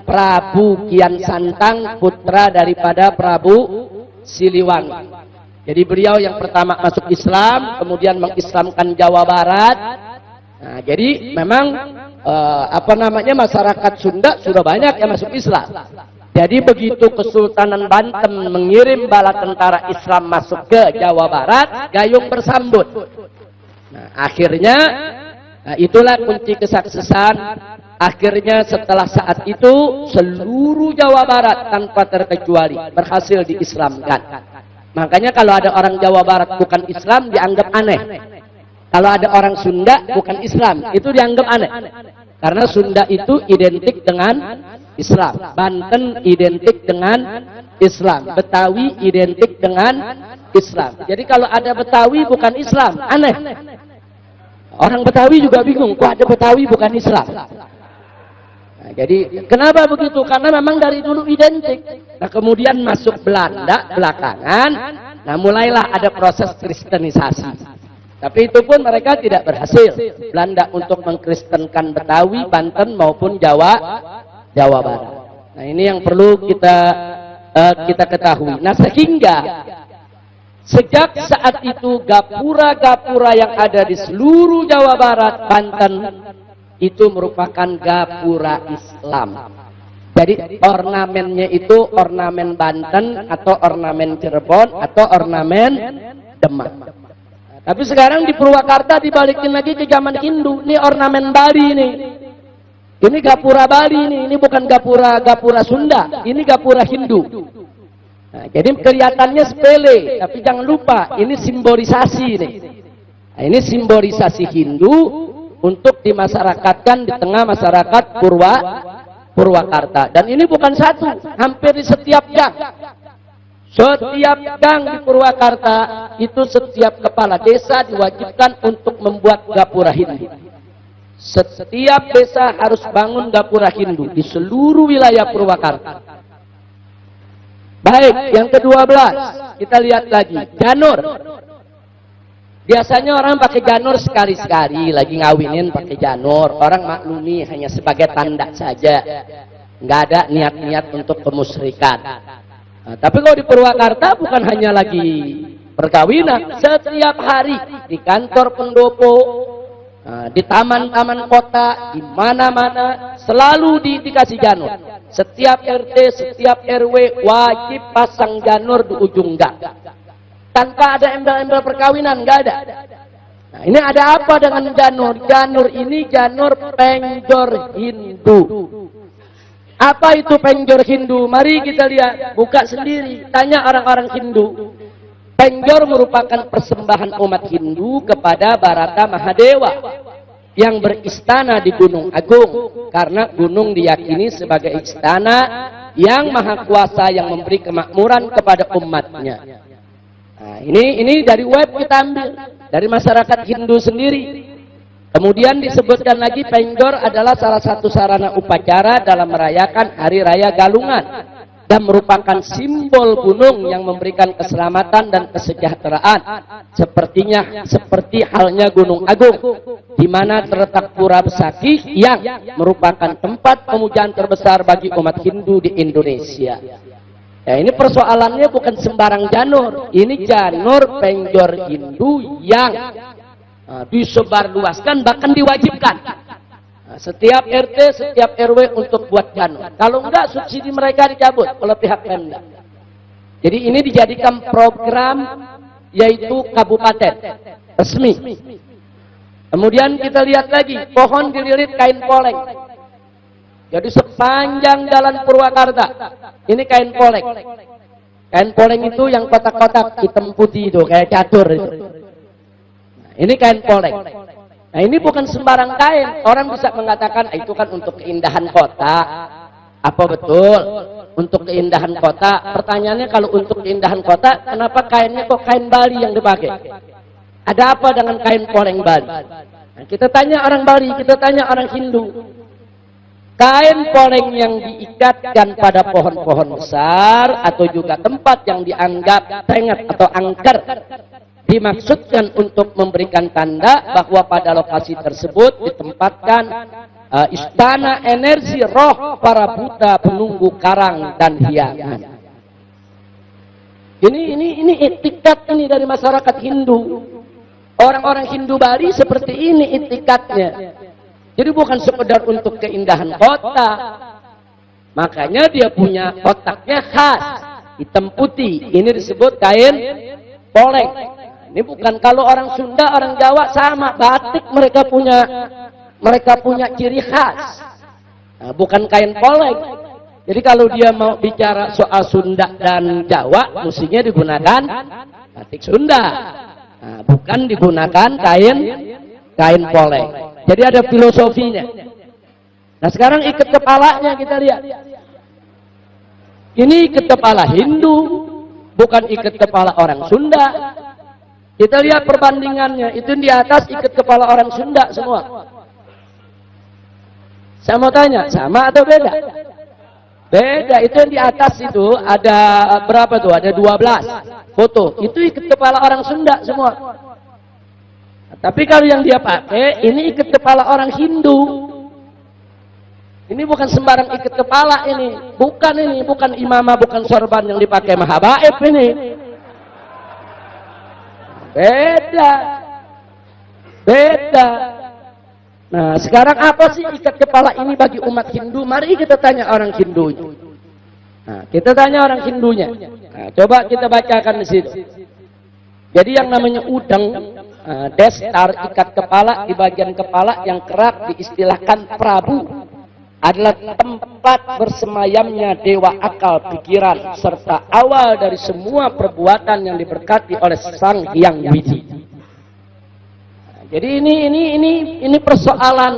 Prabu Kian Santang, putra daripada Prabu Siliwangi. Jadi beliau yang pertama masuk Islam, kemudian mengislamkan Jawa Barat. Nah, jadi memang masyarakat Sunda sudah banyak yang masuk Islam. Jadi begitu Kesultanan Banten mengirim bala tentara Islam masuk ke Jawa Barat, gayung bersambut. Nah, akhirnya itulah kunci kesuksesan. Akhirnya setelah saat itu seluruh Jawa Barat tanpa terkecuali berhasil diislamkan. Makanya kalau ada orang Jawa Barat bukan Islam dianggap aneh. Kalau ada orang Sunda bukan Islam, itu dianggap aneh. Karena Sunda itu identik dengan Islam. Banten identik dengan Islam. Betawi identik dengan Islam. Jadi kalau ada Betawi bukan Islam, aneh. Orang Betawi juga bingung, kok ada Betawi bukan Islam. Nah, jadi kenapa begitu? Karena memang dari dulu identik. Nah, kemudian masuk Belanda belakangan, nah mulailah ada proses kristenisasi. Tapi itu pun mereka tidak berhasil. Belanda untuk mengkristenkan Betawi, Banten maupun Jawa Barat. Nah, ini yang perlu kita ketahui. Nah, sehingga sejak saat itu gapura-gapura yang ada di seluruh Jawa Barat, Banten itu merupakan gapura Islam. Jadi ornamennya itu ornamen Banten atau ornamen Cirebon atau ornamen Demak. Tapi sekarang di Purwakarta dibalikin lagi ke zaman Hindu. Ini ornamen Bali nih. Ini gapura Bali nih. Ini bukan gapura Sunda. Ini gapura Hindu. Nah, jadi kelihatannya sepele, tapi jangan lupa ini simbolisasi nih. Nah, ini simbolisasi Hindu untuk dimasyarakatkan di tengah masyarakat Purwakarta. Dan ini bukan satu, hampir di setiap gang. Setiap gang di Purwakarta itu setiap kepala desa diwajibkan untuk membuat gapura Hindu. Setiap desa harus bangun gapura Hindu di seluruh wilayah Purwakarta. Baik, yang ke-12 kita lihat lagi, janur. Biasanya orang pakai janur sekali-sekali, lagi ngawinin pakai janur. Orang maklumi hanya sebagai tanda saja, nggak ada niat-niat untuk kemusyrikan. Nah, tapi kalau di Purwakarta bukan hanya lagi perkawinan, setiap hari di kantor pendopo, di taman-taman kota, di mana-mana selalu dikasih janur. Setiap RT, setiap RW wajib pasang janur di ujung gang. Tanpa ada embel-embel perkawinan, nggak ada. Nah, ini ada apa dengan janur? Janur ini janur penjor Hindu. Apa itu penjor Hindu? Mari kita lihat, buka sendiri, tanya orang-orang Hindu. Penjor merupakan persembahan umat Hindu kepada Barata Mahadewa yang beristana di Gunung Agung, karena gunung diyakini sebagai istana yang maha kuasa yang memberi kemakmuran kepada umatnya. Nah, ini dari web kita ambil, dari masyarakat Hindu sendiri. Kemudian disebutkan lagi penjor adalah salah satu sarana upacara dalam merayakan Hari Raya Galungan dan merupakan simbol gunung yang memberikan keselamatan dan kesejahteraan. Seperti halnya Gunung Agung, di mana terletak Pura Besakih yang merupakan tempat pemujaan terbesar bagi umat Hindu di Indonesia. Ya, ini persoalannya bukan sembarang janur, ini janur penjor Hindu yang disebarluaskan, bahkan diwajibkan. Nah, setiap RT, setiap RW untuk buat janur. Kalau enggak, subsidi mereka dicabut oleh pihak Pemda. Jadi ini dijadikan program yaitu kabupaten resmi. Kemudian kita lihat lagi, pohon dililit kain poleng. Jadi sepanjang jalan Purwakarta, ini kain poleng. Kain poleng itu yang kotak-kotak hitam putih itu, kayak catur itu. Ini kain poleng. Nah ini bukan sembarang kain. Orang bisa mengatakan itu kan untuk keindahan kota. Apa betul? Untuk keindahan kota. Pertanyaannya kalau untuk keindahan kota, kenapa kainnya kok kain Bali yang dipakai? Ada apa dengan kain poleng Bali? Nah, kita tanya orang Bali, kita tanya orang Hindu. Kain poleng yang diikatkan pada pohon-pohon besar atau juga tempat yang dianggap tengat atau angker dimaksudkan untuk memberikan tanda bahwa pada lokasi tersebut ditempatkan istana energi roh para Buddha penunggu karang dan hiangan. Ini etikat ini dari masyarakat Hindu. Orang-orang Hindu Bali seperti ini etikatnya. Jadi bukan sekedar untuk keindahan kota. Makanya dia punya kotaknya khas, hitam putih. Ini disebut kain poleng. Ini bukan kalau orang Sunda, orang Jawa sama batik mereka punya ciri khas. Nah, bukan kain poleng. Jadi kalau dia mau bicara soal Sunda dan Jawa, mestinya digunakan batik Sunda. Nah, bukan digunakan kain poleng. Jadi ada filosofinya. Nah sekarang ikat kepalanya kita lihat. Ini ikat kepala Hindu, bukan ikat kepala orang Sunda. Kita lihat perbandingannya. Itu di atas ikat kepala orang Sunda semua. Saya mau tanya, sama atau beda? Beda. Itu yang di atas itu ada berapa tuh? Ada 12 foto. Itu ikat kepala orang Sunda semua. Tapi kalau yang dia pakai, ini ikat kepala orang Hindu. Ini bukan sembarang ikat kepala ini. Bukan imamah, bukan sorban yang dipakai Mahabaib ini. Beda. Nah, sekarang apa sih ikat kepala ini bagi umat Hindu? Mari kita tanya orang Hindu. Nah, kita tanya orang Hindunya. Nah, coba kita bacakan di situ. Jadi yang namanya udang, destar ikat kepala di bagian kepala yang kerap diistilahkan Prabu adalah tempat bersemayamnya dewa akal pikiran serta awal dari semua perbuatan yang diberkati oleh Sang Hyang Widi. Jadi ini persoalan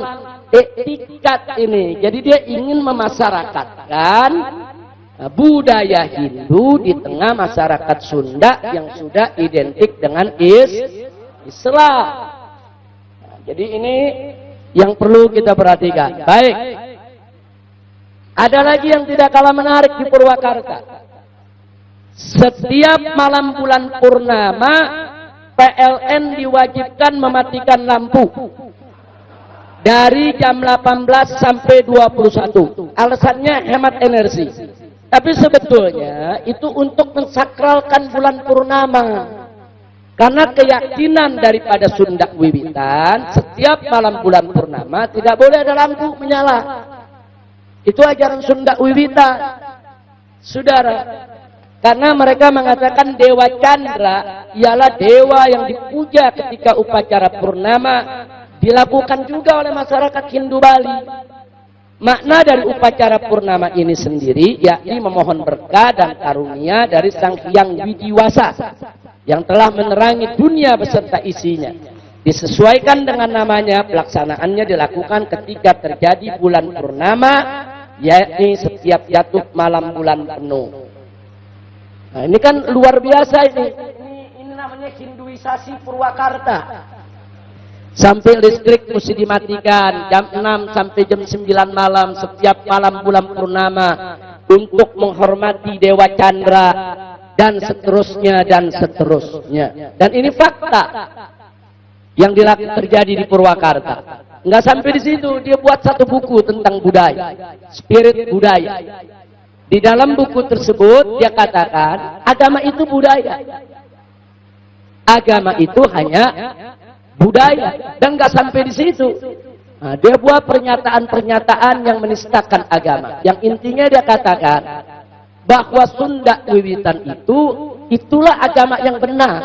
etikat ini. Jadi dia ingin memasyarakatkan budaya Hindu di tengah masyarakat Sunda yang sudah identik dengan Islam. Nah, jadi ini yang perlu kita perhatikan. Baik. Ada lagi yang tidak kalah menarik di Purwakarta. Setiap malam bulan purnama, PLN diwajibkan mematikan lampu dari jam 18 sampai 21. Alasannya hemat energi. Tapi sebetulnya itu untuk mensakralkan bulan purnama. Karena keyakinan daripada Sunda Wiwitan, setiap malam bulan purnama tidak boleh ada lampu menyala. Itu ajaran Sunda Wiwitan. Saudara, karena mereka mengatakan Dewa Chandra ialah dewa yang dipuja ketika upacara purnama dilakukan juga oleh masyarakat Hindu Bali. Makna dari upacara purnama ini sendiri yakni memohon berkah dan karunia dari Sang Hyang Widiwasa yang telah menerangi dunia beserta isinya. Disesuaikan dengan namanya, pelaksanaannya dilakukan ketika terjadi bulan purnama, yakni setiap jatuh malam bulan penuh. Nah, ini kan luar biasa ini. Ini namanya Hinduisasi Purwakarta. Sampai listrik mesti dimatikan jam 6 sampai jam 9 malam setiap malam bulan purnama untuk menghormati Dewa Chandra dan seterusnya dan seterusnya. Dan ini fakta yang terjadi di Purwakarta. Enggak sampai di situ, dia buat satu buku tentang budaya, spirit budaya. Di dalam buku tersebut dia katakan agama itu budaya. Agama itu hanya budaya, dan nggak sampai di situ. Nah, dia buat pernyataan-pernyataan yang menistakan agama. Yang intinya dia katakan bahwa Sunda Wiwitan itulah agama yang benar,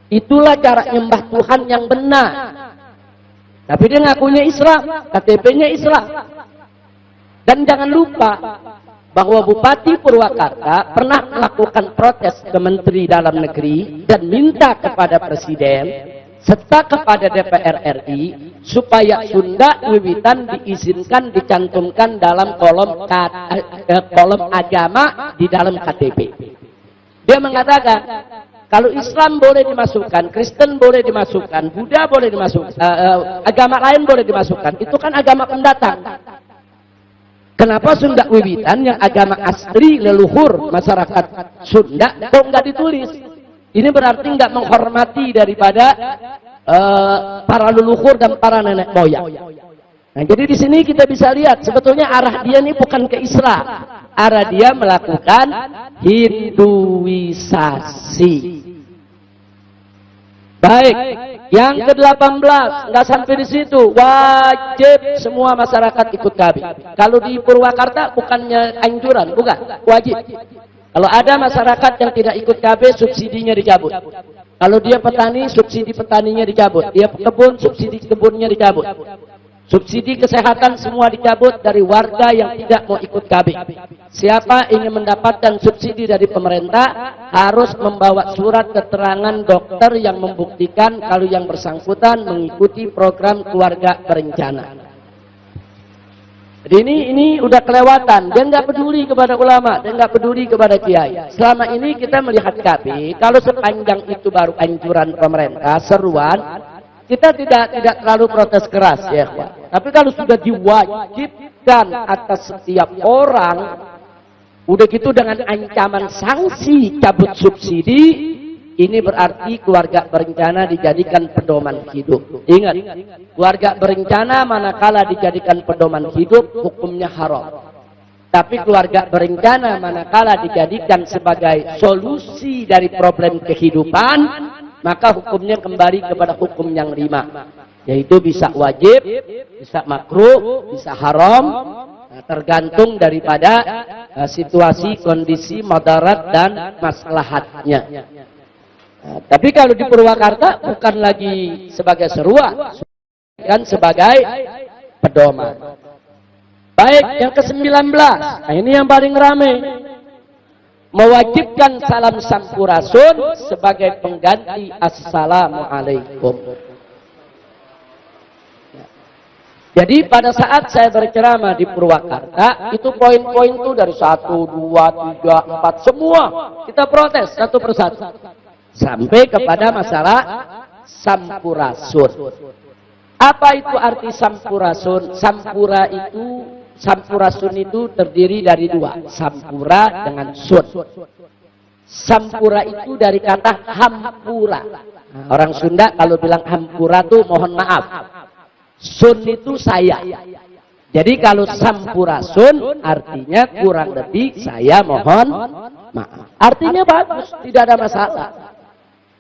itulah cara nyembah Tuhan yang benar. Tapi dia ngakunya Islam, KTP-nya Islam. Dan jangan lupa bahwa Bupati Purwakarta pernah melakukan protes ke Menteri Dalam Negeri dan minta kepada Presiden serta kepada DPR RI supaya Sunda wiwitan diizinkan dicantumkan dalam kolom agama di dalam KTP. Dia mengatakan kalau Islam boleh dimasukkan, Kristen boleh dimasukkan, Buddha boleh dimasukkan, agama lain boleh dimasukkan. Itu kan agama pendatang. Kenapa Sunda wiwitan yang agama asli leluhur masyarakat Sunda kok nggak ditulis? Ini berarti nggak menghormati daripada para leluhur dan para nenek moyang. Nah, jadi di sini kita bisa lihat sebetulnya arah dia ini bukan ke Islam, arah dia melakukan Hinduisasi. Baik, yang ke-18 nggak sampai di situ, wajib semua masyarakat ikut KB. Kalau di Purwakarta bukannya anjuran, bukan, wajib. Kalau ada masyarakat yang tidak ikut KB, subsidinya dicabut. Kalau dia petani, subsidi petaninya dicabut. Dia kebun, subsidi kebunnya dicabut. Subsidi kesehatan semua dicabut dari warga yang tidak mau ikut KB. Siapa ingin mendapatkan subsidi dari pemerintah harus membawa surat keterangan dokter yang membuktikan kalau yang bersangkutan mengikuti program keluarga berencana. Jadi ini udah kelewatan. Dia nggak peduli kepada ulama, dia nggak peduli kepada kiai. Selama ini kita melihat KB, kalau sepanjang itu baru anjuran pemerintah, seruan, kita tidak terlalu protes keras ya, Pak. Tapi kalau sudah diwajibkan atas setiap orang, udah gitu dengan ancaman sanksi cabut subsidi, ini berarti keluarga berencana dijadikan pedoman hidup. Ingat, keluarga berencana manakala dijadikan pedoman hidup, hukumnya haram. Tapi keluarga berencana manakala dijadikan sebagai solusi dari problem kehidupan, maka hukumnya kembali kepada hukum yang 5. Yaitu bisa wajib, bisa makruh, bisa haram, tergantung daripada situasi, kondisi, madarat, dan maslahatnya. Tapi kalau di Purwakarta bukan lagi sebagai seruan, kan sebagai pedoman. Baik, yang ke-19. Nah, ini yang paling ramai. Mewajibkan salam sampurasun sebagai pengganti assalamualaikum. Jadi pada saat saya berceramah di Purwakarta, itu poin-poin itu dari 1, 2, 3, 4, semua kita protes satu persatu. Sampai kepada masalah sampurasun. Apa itu arti sampurasun? Sampurasun itu terdiri dari 2, sampura dengan sun. Sampura itu dari kata hampura. Orang Sunda kalau bilang hampura itu mohon maaf. Sun itu saya. Jadi kalau sampurasun artinya kurang lebih saya mohon maaf. Artinya bagus, tidak ada masalah.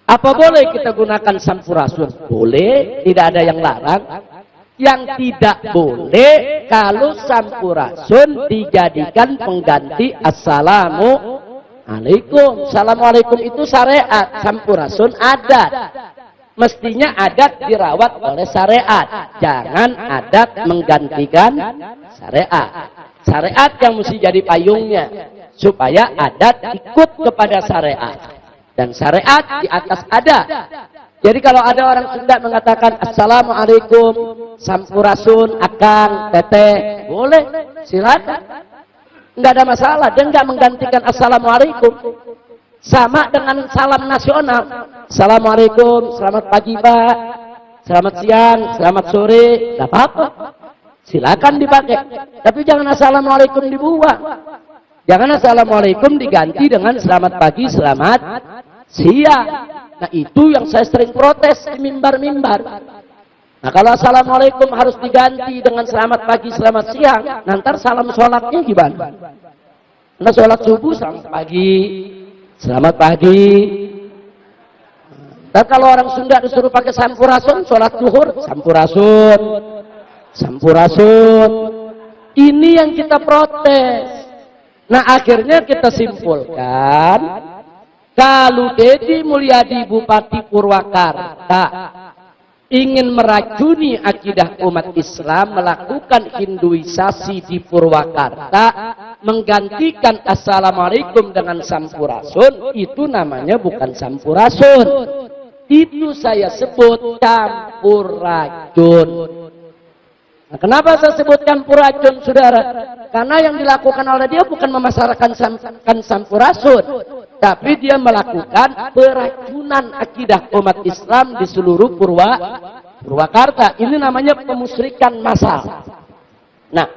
Apa boleh kita gunakan sampurasun? Boleh, tidak ada yang larang. Yang tidak boleh kalau sampurasun dijadikan pengganti assalamualaikum. Assalamualaikum itu syariat, sampurasun adat. Mestinya adat dirawat oleh syariat. Jangan adat menggantikan syariat. Syariat yang mesti jadi payungnya. Supaya adat ikut kepada syariat. Dan syariat di atas adat. Jadi kalau ada orang Sunda mengatakan assalamualaikum, sampurasun, akang, teteh, boleh, silakan. Enggak ada masalah, dia enggak menggantikan assalamualaikum. Sama dengan salam nasional. Assalamualaikum, selamat pagi Pak, selamat siang, selamat sore, enggak apa-apa. Silakan dipakai. Tapi jangan assalamualaikum dibuang. Jangan assalamualaikum diganti dengan selamat pagi, selamat siang. Nah itu yang saya sering protes di mimbar-mimbar. Nah kalau assalamualaikum harus diganti dengan selamat pagi, selamat siang, nanti salam sholatnya gimana? Nah sholat subuh selamat pagi, selamat pagi. Dan kalau orang Sunda disuruh pakai sampurasun, sholat zuhur, sampurasun, sampurasun. Ini yang kita protes. Nah akhirnya kita simpulkan, kalau Deddy Mulyadi Bupati Purwakarta ingin meracuni akidah umat Islam, melakukan Hinduisasi di Purwakarta, menggantikan assalamualaikum dengan sampurasun, itu namanya bukan sampurasun. itu saya sebut campur racun. Nah, kenapa saya sebut campur racun, saudara? Karena yang dilakukan oleh dia bukan memasarkan sampurasun, tapi dia melakukan peracunan akidah umat Islam di seluruh Purwakarta. Ini namanya pemusyrikan massal. Nah,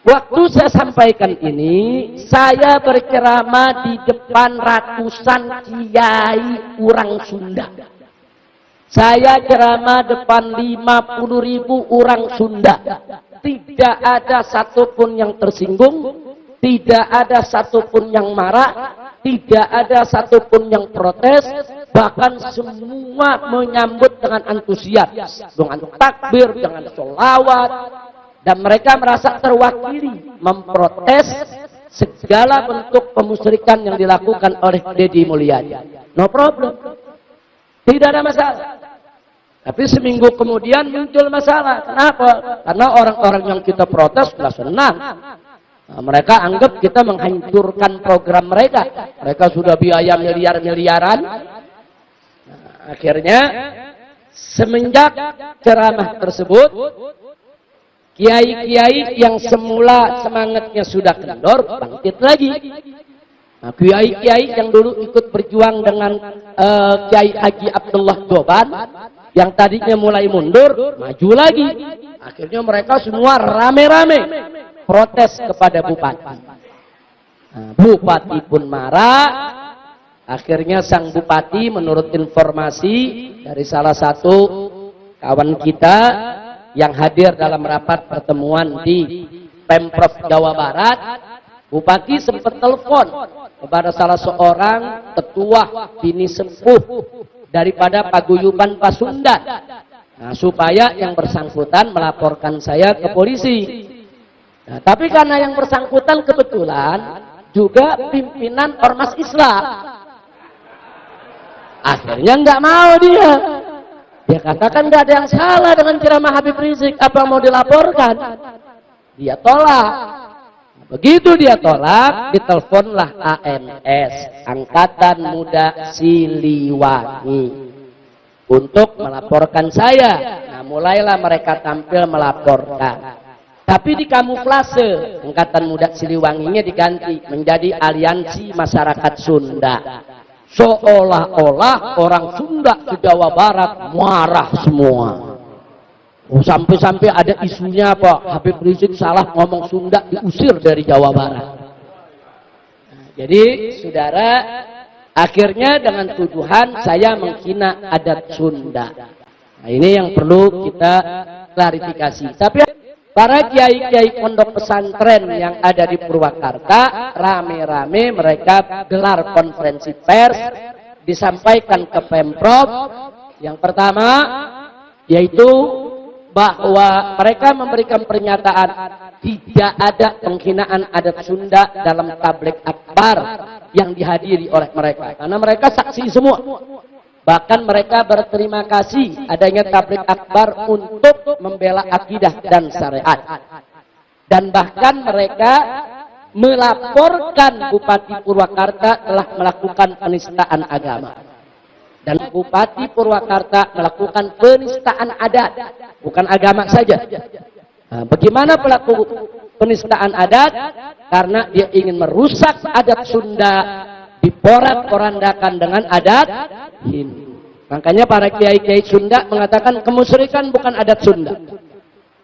waktu saya sampaikan ini, saya berceramah di depan ratusan kiai orang Sunda. Saya ceramah depan 50.000 orang Sunda. Tidak ada satupun yang tersinggung, tidak ada satupun yang marah, tidak ada satupun yang protes, bahkan semua menyambut dengan antusias, dengan takbir, dengan sholawat, dan mereka merasa terwakili memprotes segala bentuk pemusyrikan yang dilakukan oleh Deddy Mulyadi. No problem. Tidak ada masalah. Tapi seminggu kemudian muncul masalah. Kenapa? Karena orang-orang yang kita protes sudah senang. Nah, mereka anggap kita menghancurkan program mereka. Mereka sudah biaya miliar-miliaran. Nah, akhirnya semenjak ceramah tersebut, kiai-kiai yang semula semangatnya sudah kendor bangkit lagi. Nah, kiai-kiai yang dulu ikut berjuang dengan Kiai Haji Abdullah Doban, yang tadinya mulai mundur, maju lagi. Akhirnya mereka semua rame-rame protes kepada Bupati. Nah, Bupati pun marah. Akhirnya sang Bupati menurut informasi dari salah satu kawan kita yang hadir dalam rapat pertemuan di Pemprov Jawa Barat, Bupati sempat telepon kepada salah seorang tetua bini sepuh daripada paguyuban Pasundan, nah, supaya yang bersangkutan melaporkan saya ke polisi. Nah, tapi karena yang bersangkutan kebetulan juga pimpinan ormas Islam, akhirnya nggak mau dia. Dia katakan nggak ada yang salah dengan ceramah Habib Rizik, apa mau dilaporkan? Dia tolak. Begitu dia tolak, diteleponlah AMS, Angkatan Muda Siliwangi, untuk melaporkan saya. Nah, mulailah mereka tampil melaporkan. Tapi di kamuflase, Angkatan Muda Siliwanginya diganti menjadi Aliansi Masyarakat Sunda. Seolah-olah orang Sunda ke Jawa Barat marah semua. Sampai-sampai ada isunya apa? Habib Rizik salah ngomong Sunda, diusir dari Jawa Barat. Nah, jadi saudara, akhirnya dengan tuduhan saya menghina adat Sunda. Nah, ini yang perlu kita klarifikasi. Tapi para kiai-kiai pondok pesantren yang ada di Purwakarta, rame-rame mereka gelar konferensi pers, disampaikan ke Pemprov. Yang pertama, yaitu bahwa mereka memberikan pernyataan tidak ada penghinaan adat Sunda dalam tabligh akbar yang dihadiri oleh mereka, karena mereka saksi semua. Bahkan mereka berterima kasih adanya tabligh akbar untuk membela akidah dan syariat. Dan bahkan mereka melaporkan Bupati Purwakarta telah melakukan penistaan agama. Dan Bupati Purwakarta melakukan penistaan adat, bukan agama saja. Nah, bagaimana pelaku penistaan adat? Karena dia ingin merusak adat Sunda, diporak-porandakan dengan adat Hindu. Makanya para kiai-kiai Sunda mengatakan kemusyrikan bukan adat Sunda.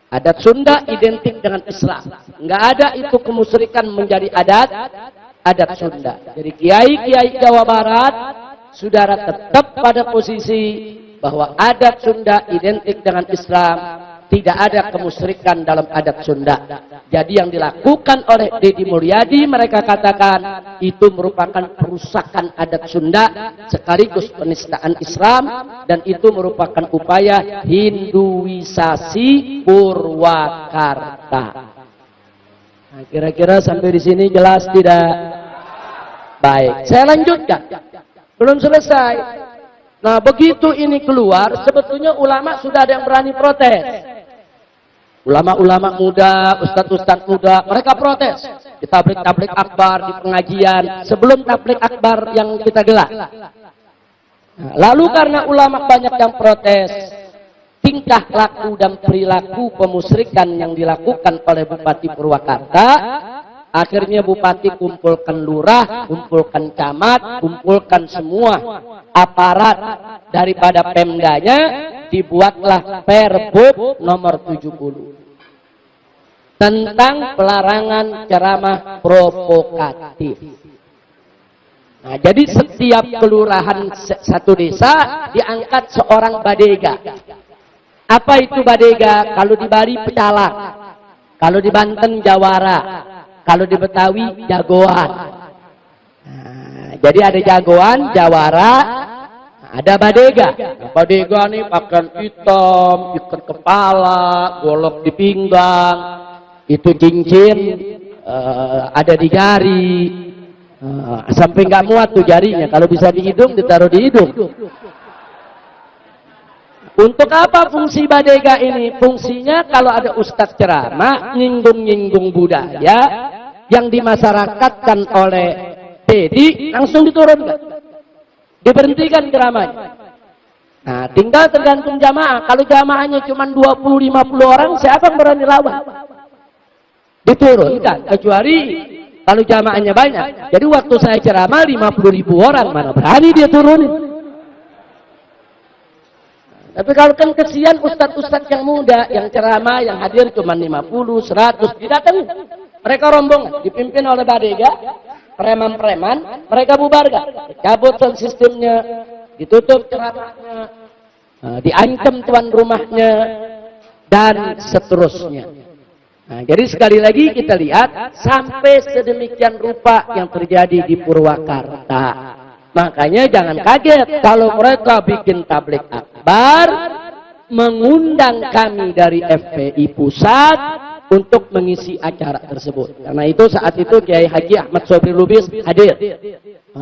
Adat Sunda identik dengan Islam. Enggak ada itu kemusyrikan menjadi adat Sunda. Jadi kiai-kiai Jawa Barat, saudara tetap pada posisi bahwa adat Sunda identik dengan Islam, tidak ada kemusyrikan dalam adat Sunda. Jadi yang dilakukan oleh Deddy Mulyadi, mereka katakan itu merupakan perusakan adat Sunda sekaligus penistaan Islam, dan itu merupakan upaya Hinduisasi Purwakarta. Nah, kira-kira sampai di sini jelas tidak? Baik, saya lanjutkan. Belum selesai. Nah, begitu ini keluar, sebetulnya ulama sudah ada yang berani protes. Ulama-ulama muda, ustadz-ustadz muda, mereka protes. Di tabligh akbar, di pengajian, sebelum tabligh akbar yang kita gelar. Nah, lalu karena ulama banyak yang protes tingkah laku dan perilaku pemusyrikan yang dilakukan oleh Bupati Purwakarta, akhirnya Bupati kumpulkan lurah, kumpulkan camat, kumpulkan semua aparat daripada Pemdanya, dibuatlah Perbub nomor 70 tentang pelarangan ceramah provokatif. Nah, jadi setiap kelurahan satu desa diangkat seorang badega. Apa itu badega? Kalau di Bali pecalak, kalau di Banten jawara, kalau di Betawi jagoan. Nah, jadi ada jagoan, jawara, ada badega. Nah, badega nih pakaian hitam, ikat kepala, golok di pinggang, itu cincin ada di jari. Sampai nggak muat tuh jarinya, kalau bisa di hidung ditaruh di hidung. Untuk apa fungsi badega ini? Fungsinya kalau ada ustadz ceramah nyinggung-nyinggung budaya yang dimasyarakatkan oleh Dedi, langsung diturunkan, diberhentikan ceramahnya. Nah, tinggal tergantung jamaah. Kalau jamaahnya cuma 20-50 orang, siapa yang berani lawan? Diturunkan, kecuali kalau jamaahnya banyak. Jadi waktu saya ceramah 50.000 orang, mana berani dia turunin. Tapi kalau kan kesian ustadz-ustadz yang muda, yang ceramah, yang hadir cuma 50, 100, tidak kan? Mereka rombongan, dipimpin oleh badega, preman-preman, mereka bubarkan. Cabut sound sistemnya, ditutup ceramahnya, diancam tuan rumahnya, dan seterusnya. Nah, jadi sekali lagi kita lihat, sampai sedemikian rupa yang terjadi di Purwakarta. Makanya jangan kaget kalau mereka bikin tablik akbar, mengundang kami dari FPI Pusat untuk mengisi acara tersebut. Karena itu saat itu Kiai Haji Ahmad Sobri Lubis hadir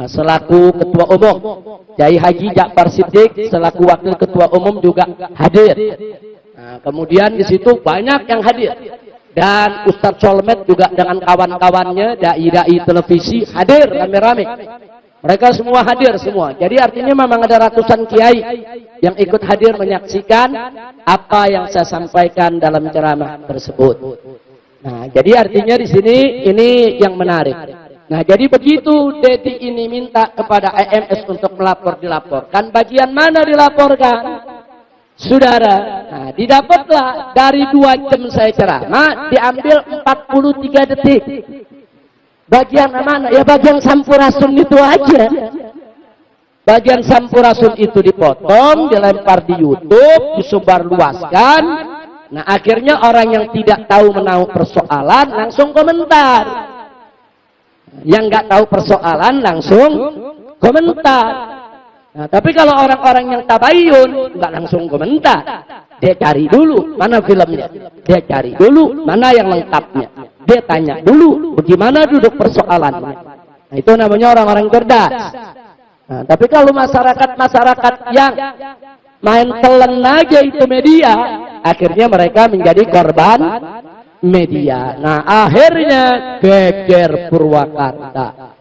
selaku ketua umum. Kiai Haji Ja'far Siddiq selaku wakil ketua umum juga hadir. Nah, kemudian di situ banyak yang hadir. Dan Ustadz Solmed juga dengan kawan-kawannya, dai-dai televisi hadir rame-rame. Mereka semua hadir semua. Jadi artinya memang ada ratusan kiai yang ikut hadir menyaksikan apa yang saya sampaikan dalam ceramah tersebut. Nah, jadi artinya di sini ini yang menarik. Nah, jadi begitu Dedi ini minta kepada EMS untuk dilaporkan. Bagian mana dilaporkan? Saudara, nah, didapatlah dari 2 jam saya ceramah diambil 43 detik. Bagian mana? Ya bagian sampurasun itu aja. Bagian sampurasun itu dipotong, dilempar di YouTube, disebarluaskan. Nah, akhirnya orang yang tidak tahu menahu persoalan langsung komentar. Yang nggak tahu persoalan langsung komentar. Nah, tapi kalau orang-orang yang tabayun nggak langsung komentar. Dia cari dulu mana filmnya. Dia cari dulu mana yang lengkapnya. Dia tanya dulu bagaimana duduk persoalannya. Nah, itu namanya orang-orang cerdas. Nah, tapi kalau masyarakat yang main telan aja itu media, akhirnya mereka menjadi korban media. Nah, akhirnya geger Purwakarta.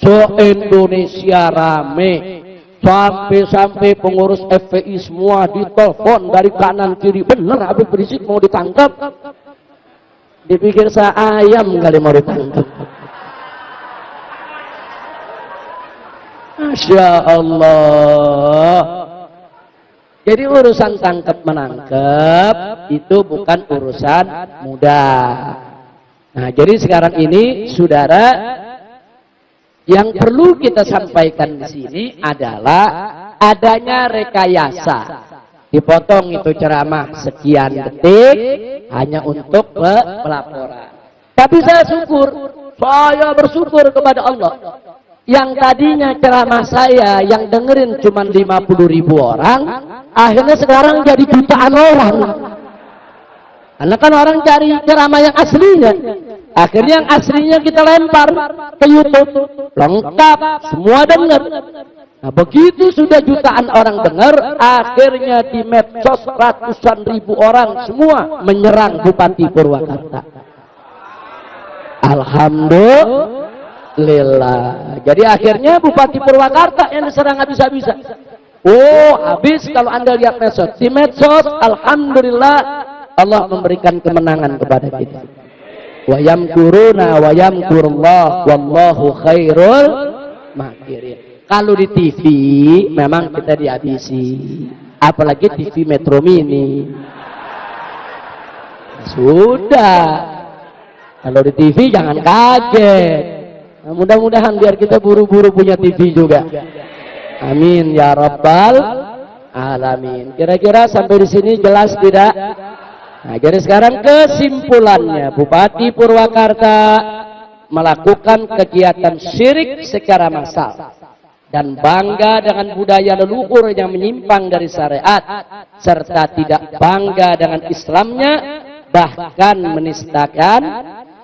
Se-Indonesia rame. Sampai pengurus FPI semua ditelepon dari kanan kiri. Bener Habib Rizik mau ditangkap. Dipikir saya ayam kali mau ditangkap. Masya Allah. Jadi urusan tangkap menangkap itu bukan urusan mudah. Nah, jadi sekarang ini saudara, yang perlu kita sampaikan di sini adalah adanya rekayasa. Dipotong itu ceramah sekian detik hanya untuk pelaporan. Tapi saya bersyukur kepada Allah. Yang tadinya ceramah saya yang dengerin cuma 50.000 orang, akhirnya sekarang jadi jutaan orang. Karena kan orang cari ceramah yang aslinya. Akhirnya yang aslinya kita lempar ke YouTube. Lengkap, semua dengar. Nah, begitu sudah jutaan orang dengar, akhirnya di medsos ratusan ribu orang semua menyerang Bupati Purwakarta. Alhamdulillah. Jadi akhirnya Bupati Purwakarta yang diserang habis-habisan. Oh, habis kalau Anda lihat medsos. Di medsos, alhamdulillah Allah memberikan kemenangan kepada kita. Wa yamkuruna wa yamkurullah wallahu khairul makirin. Kalau di TV memang kita dihabisi. Apalagi TV Metro Mini. Sudah. Kalau di TV jangan kaget. Nah, mudah-mudahan biar kita buru-buru punya TV juga. Amin ya rabbal alamin. Kira-kira sampai di sini jelas tidak? Nah, jadi sekarang kesimpulannya, Bupati Purwakarta melakukan kegiatan syirik secara massal dan bangga dengan budaya leluhur yang menyimpang dari syariat serta tidak bangga dengan Islamnya, bahkan menistakan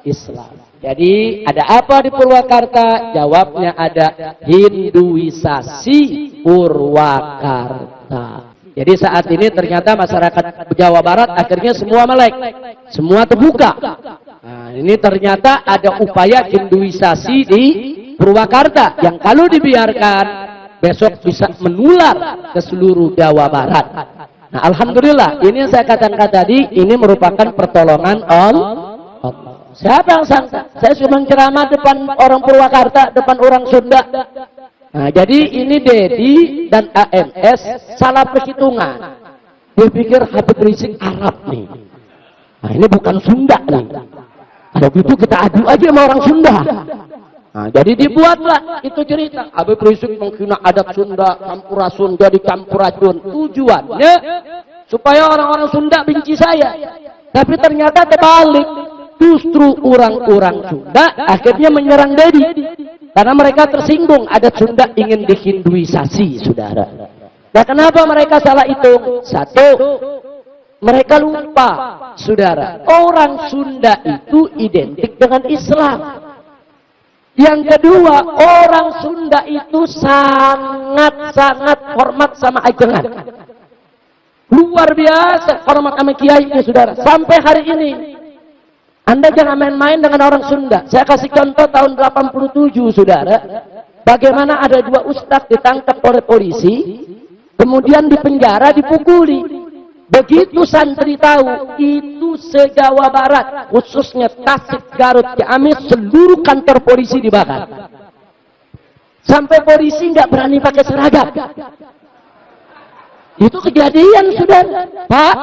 Islam. Jadi ada apa di Purwakarta? Jawabnya ada Hinduisasi Purwakarta. Jadi saat ini ternyata masyarakat Jawa Barat akhirnya semua melek, semua terbuka. Nah, ini ternyata ada upaya Hinduisasi di Purwakarta yang kalau dibiarkan besok bisa menular ke seluruh Jawa Barat. Nah, alhamdulillah ini yang saya katakan tadi ini merupakan pertolongan Allah. Siapa yang sangka? Saya cuma ceramah depan orang Purwakarta, depan orang Sunda. Nah, jadi ini Dedi dan AMS salah perhitungan. Dia pikir Habib Rizik Arab nih. Nah, ini bukan Sunda nih. Kalau gitu kita adu aja sama orang Sunda. Nah, jadi dibuatlah itu cerita. Habib Rizik menghina adat Sunda, Campurasun jadi Campuracun. Tujuannya supaya orang-orang Sunda benci saya. Tapi ternyata terbalik. Justru orang-orang Sunda akhirnya menyerang Dedi karena mereka tersinggung adat Sunda ingin dihinduisasi, saudara. Nah, kenapa mereka salah hitung? Satu, mereka lupa, saudara, orang Sunda itu identik dengan Islam. Yang kedua, orang Sunda itu sangat-sangat hormat sama ajengan. Luar biasa hormat sama kiainya, saudara. Sampai hari ini Anda jangan main-main dengan orang Sunda. Saya kasih contoh tahun 87, saudara. Bagaimana ada dua ustadz ditangkap oleh polisi, kemudian dipenjara, dipukuli. Begitu santri tahu, itu se-Jawa Barat, khususnya Tasik, Garut, Ciamis, seluruh kantor polisi dibakar. Sampai polisi nggak berani pakai seragam. Itu kejadian, saudara. Pak,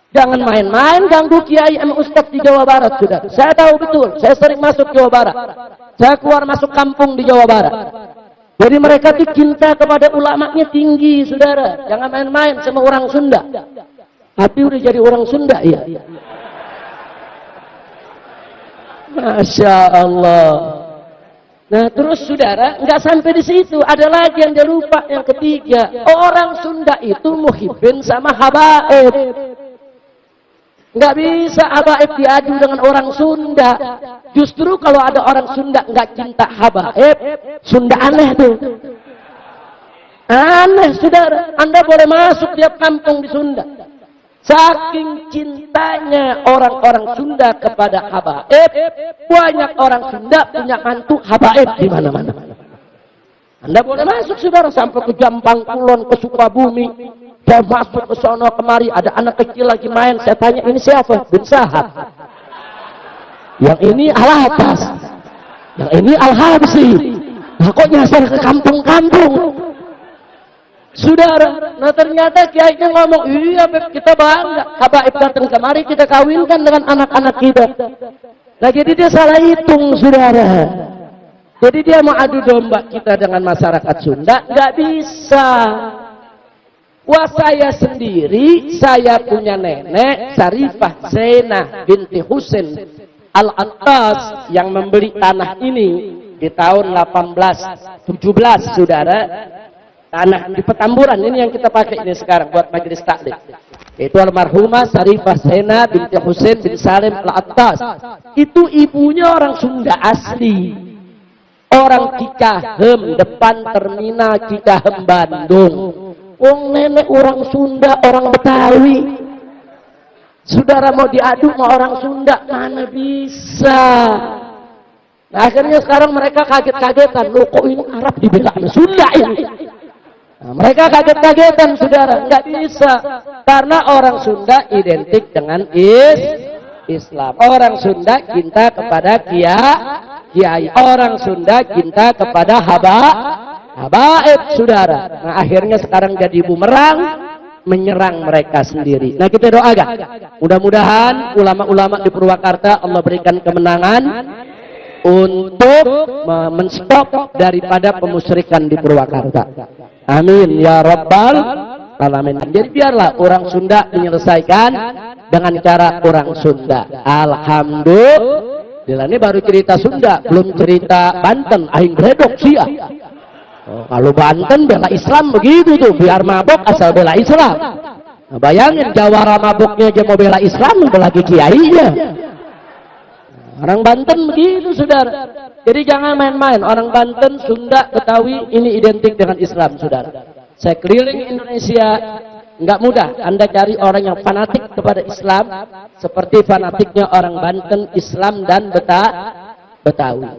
jangan main-main ganggu kiai sama ustadz di Jawa Barat, sudah. Saya tahu betul, saya sering masuk Jawa Barat. Saya keluar masuk kampung di Jawa Barat. Jadi mereka itu cinta kepada ulamanya tinggi, saudara. Jangan main-main sama orang Sunda. Tapi udah jadi orang Sunda, ya. Masya Allah. Nah, terus saudara, nggak sampai di situ. Ada lagi yang dia lupa, yang ketiga. Orang Sunda itu muhibbin sama habaib. Nggak bisa habaib diadu dengan orang Sunda. Justru kalau ada orang Sunda nggak cinta habaib, Sunda aneh tuh. Aneh, saudara. Anda boleh masuk tiap kampung di Sunda. Saking cintanya orang-orang Sunda kepada habaib, banyak orang Sunda punya hantu habaib di mana-mana. Anda boleh masuk, saudara, sampai ke Jampang Kulon, ke Sukabumi. Saya masuk ke sono kemari, ada anak kecil lagi main. Saya tanya, ini siapa? Bin Sahab. Yang ini Al-Atas. Yang ini Al-Habsi. Nah, kok nyasar ke kampung-kampung? Saudara, nah ternyata kiainya ngomong, iya Beb, kita bangga. Habaib datang kemari, kita kawinkan dengan anak-anak kita. Nah, jadi dia salah hitung, saudara. Jadi dia mau adu domba kita dengan masyarakat Sunda, nggak bisa. Wah, saya sendiri, saya punya nenek Sarifah Zainah binti Husain Al-Attas yang membeli tanah ini di tahun 1817, saudara. Tanah di Petamburan ini yang kita pakai ini sekarang buat majelis taklim. Itu almarhumah Sarifah Zainah binti Husain bin Salim Al-Attas. Itu ibunya orang Sunda asli. Orang Cicahem, depan terminal Cicahem, Bandung. Wong nenek orang Sunda, orang Betawi. Saudara mau diadu sama orang Sunda, mana bisa. Nah, akhirnya sekarang mereka kaget-kagetan. Loh, kok ini Arab dibela sama Sunda ya? Nah, mereka kaget-kagetan, saudara. Nggak bisa. Karena orang Sunda identik dengan Islam. Orang Sunda cinta kepada kiai. Orang Sunda cinta kepada habaib, saudara. Nah, akhirnya sekarang jadi bumerang, menyerang mereka sendiri. Nah, kita doakan. Mudah-mudahan ulama-ulama di Purwakarta Allah berikan kemenangan untuk menstop daripada pemusyrikan di Purwakarta. Amin ya rabbal alamin. Jadi biarlah orang Sunda menyelesaikan dengan cara orang Sunda. Alhamdulillah. Ini baru cerita Sunda, belum cerita Banten. Aing gredok sia. Oh, kalau Banten bela Islam begitu tuh, biar mabok asal bela Islam. Nah, bayangin jawara maboknya aja mau bela Islam, apalagi kiainya. Orang Banten begitu, saudara. Jadi jangan main-main. Orang Banten, Sunda, Betawi ini identik dengan Islam, saudara. Saya keliling Indonesia, nggak mudah Anda cari orang yang fanatik kepada Islam seperti fanatiknya orang Banten, Islam dan Betawi.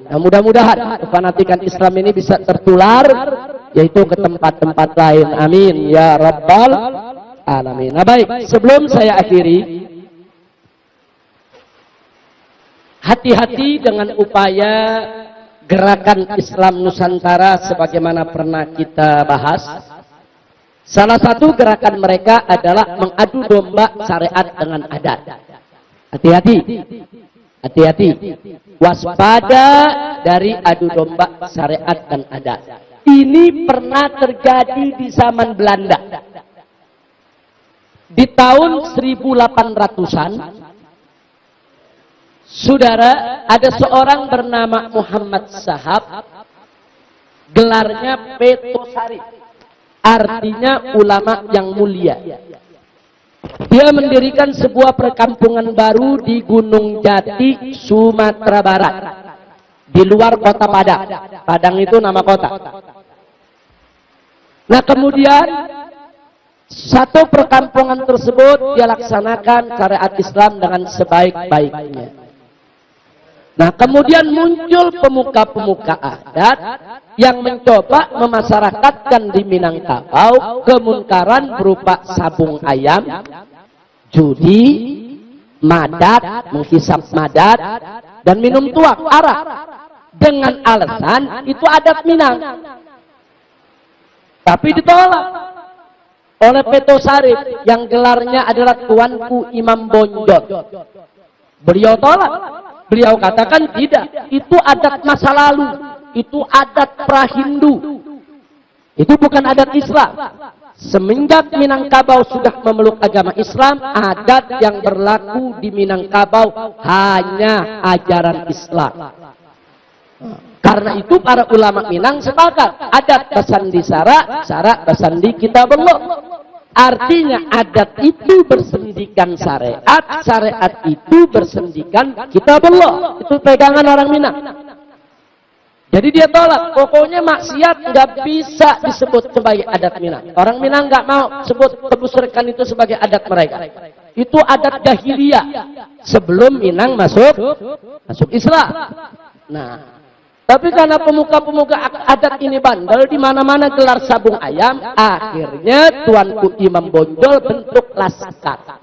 Nah, mudah-mudahan kefanatikan Islam ini bisa tertular, yaitu ke tempat-tempat lain. Amin ya rabbal alamin. Nah, baik, sebelum saya akhiri, hati-hati dengan upaya gerakan Islam Nusantara sebagaimana pernah kita bahas. Salah satu gerakan mereka adalah mengadu domba syariat dengan adat. Hati-hati. Hati-hati. Waspada dari adu domba syariat dan adat. Ini pernah terjadi di zaman Belanda. Di tahun 1800-an, saudara, ada seorang bernama Muhammad Sahab, gelarnya Petosari, artinya ulama yang mulia. Dia mendirikan sebuah perkampungan baru di Gunung Jati, Sumatera Barat, di luar kota Padang. Padang itu nama kota. Nah, kemudian satu perkampungan tersebut dia laksanakan syariat Islam dengan sebaik-baiknya. Nah, kemudian muncul pemuka-pemuka adat yang mencoba memasyarakatkan di Minangkabau kemunkaran berupa sabung ayam, judi, madat, menghisap madat, dan minum tuak, arak. Dengan alasan itu adat Minang. Tapi ditolak oleh Petosari yang gelarnya adalah Tuanku Imam Bonjol. Beliau tolak. Beliau katakan tidak, itu adat masa lalu, itu adat pra-Hindu, itu bukan adat Islam. Semenjak Minangkabau sudah memeluk agama Islam, adat yang berlaku di Minangkabau hanya ajaran Islam. Karena itu para ulama Minang sepakat, adat Basandi Sara, Sara Basandi Kitabullah. Artinya adat itu bersendikan syariat, syariat itu bersendikan Kitabullah. Itu pegangan orang Minang. Jadi dia tolak, pokoknya maksiat nggak bisa disebut sebagai adat Minang. Orang Minang nggak mau sebut kemusyrikan itu sebagai adat mereka. Itu adat jahiliyah sebelum Minang masuk Islam. Nah, tapi karena pemuka-pemuka adat ini bandel, di mana-mana gelar sabung ayam, akhirnya Tuanku Imam Bonjol bentuk laskar.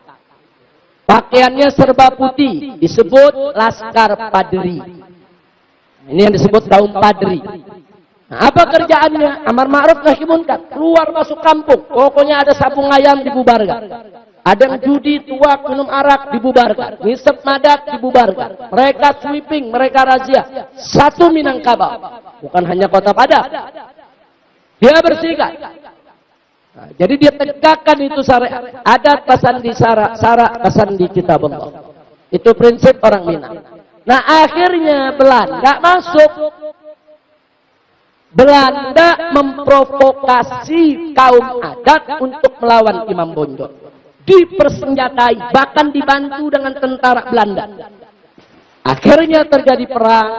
Pakaiannya serba putih, disebut Laskar Padri. Ini yang disebut kaum Padri. Nah, apa kerjaannya? Amar ma'ruf nahi munkar, keluar masuk kampung, pokoknya ada sabung ayam dibubarkan. Ada yang judi, tuak, minum arak, dibubarkan. Ngisep madat, dibubarkan. Mereka sweeping, mereka razia. Satu Minangkabau. Bukan hanya kota Padang. Dia bersihkan. Nah, jadi dia tegakkan itu syariat. Adat Basandi Sara, Sara Basandi Kitabullah. Itu prinsip orang Minang. Nah, akhirnya Belanda masuk. Belanda memprovokasi kaum adat untuk melawan Imam Bonjol. Dipersenjatai, bahkan dibantu dengan tentara Belanda. Akhirnya terjadi perang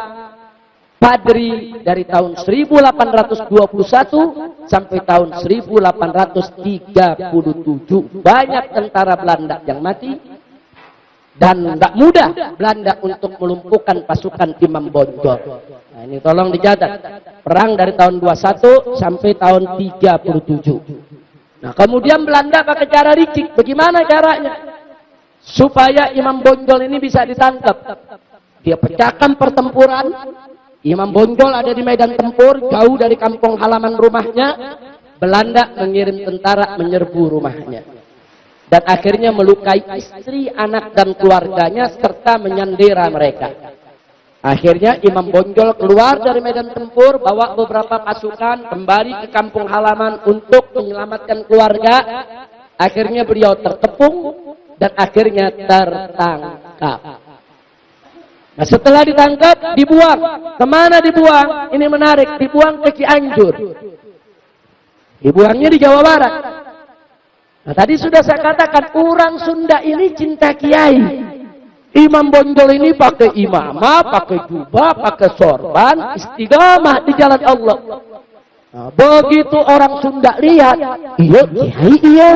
Padri dari tahun 1821 sampai tahun 1837. Banyak tentara Belanda yang mati. Dan tidak mudah Belanda untuk melumpuhkan pasukan Imam Bonjol. Nah, ini tolong dicatat. Perang dari tahun 21 sampai tahun 37. Nah, kemudian Belanda pakai cara licik. Bagaimana caranya? Supaya Imam Bonjol ini bisa ditangkap. Dia pecahkan pertempuran. Imam Bonjol ada di medan tempur, jauh dari kampung halaman rumahnya. Belanda mengirim tentara menyerbu rumahnya. Dan akhirnya melukai istri, anak, dan keluarganya, serta menyandera mereka. Akhirnya Imam Bonjol keluar dari medan tempur, bawa beberapa pasukan, kembali ke kampung halaman untuk menyelamatkan keluarga. Akhirnya beliau terkepung, dan akhirnya tertangkap. Nah, setelah ditangkap, dibuang. Kemana dibuang? Ini menarik, dibuang ke Cianjur. Dibuangnya di Jawa Barat. Nah, tadi sudah saya katakan, orang Sunda ini cinta kiai. Imam Bonjol ini pakai imamah, pakai jubah, pakai sorban, istiqamah di jalan Allah. Nah, begitu orang Sunda lihat, iya kiai iya.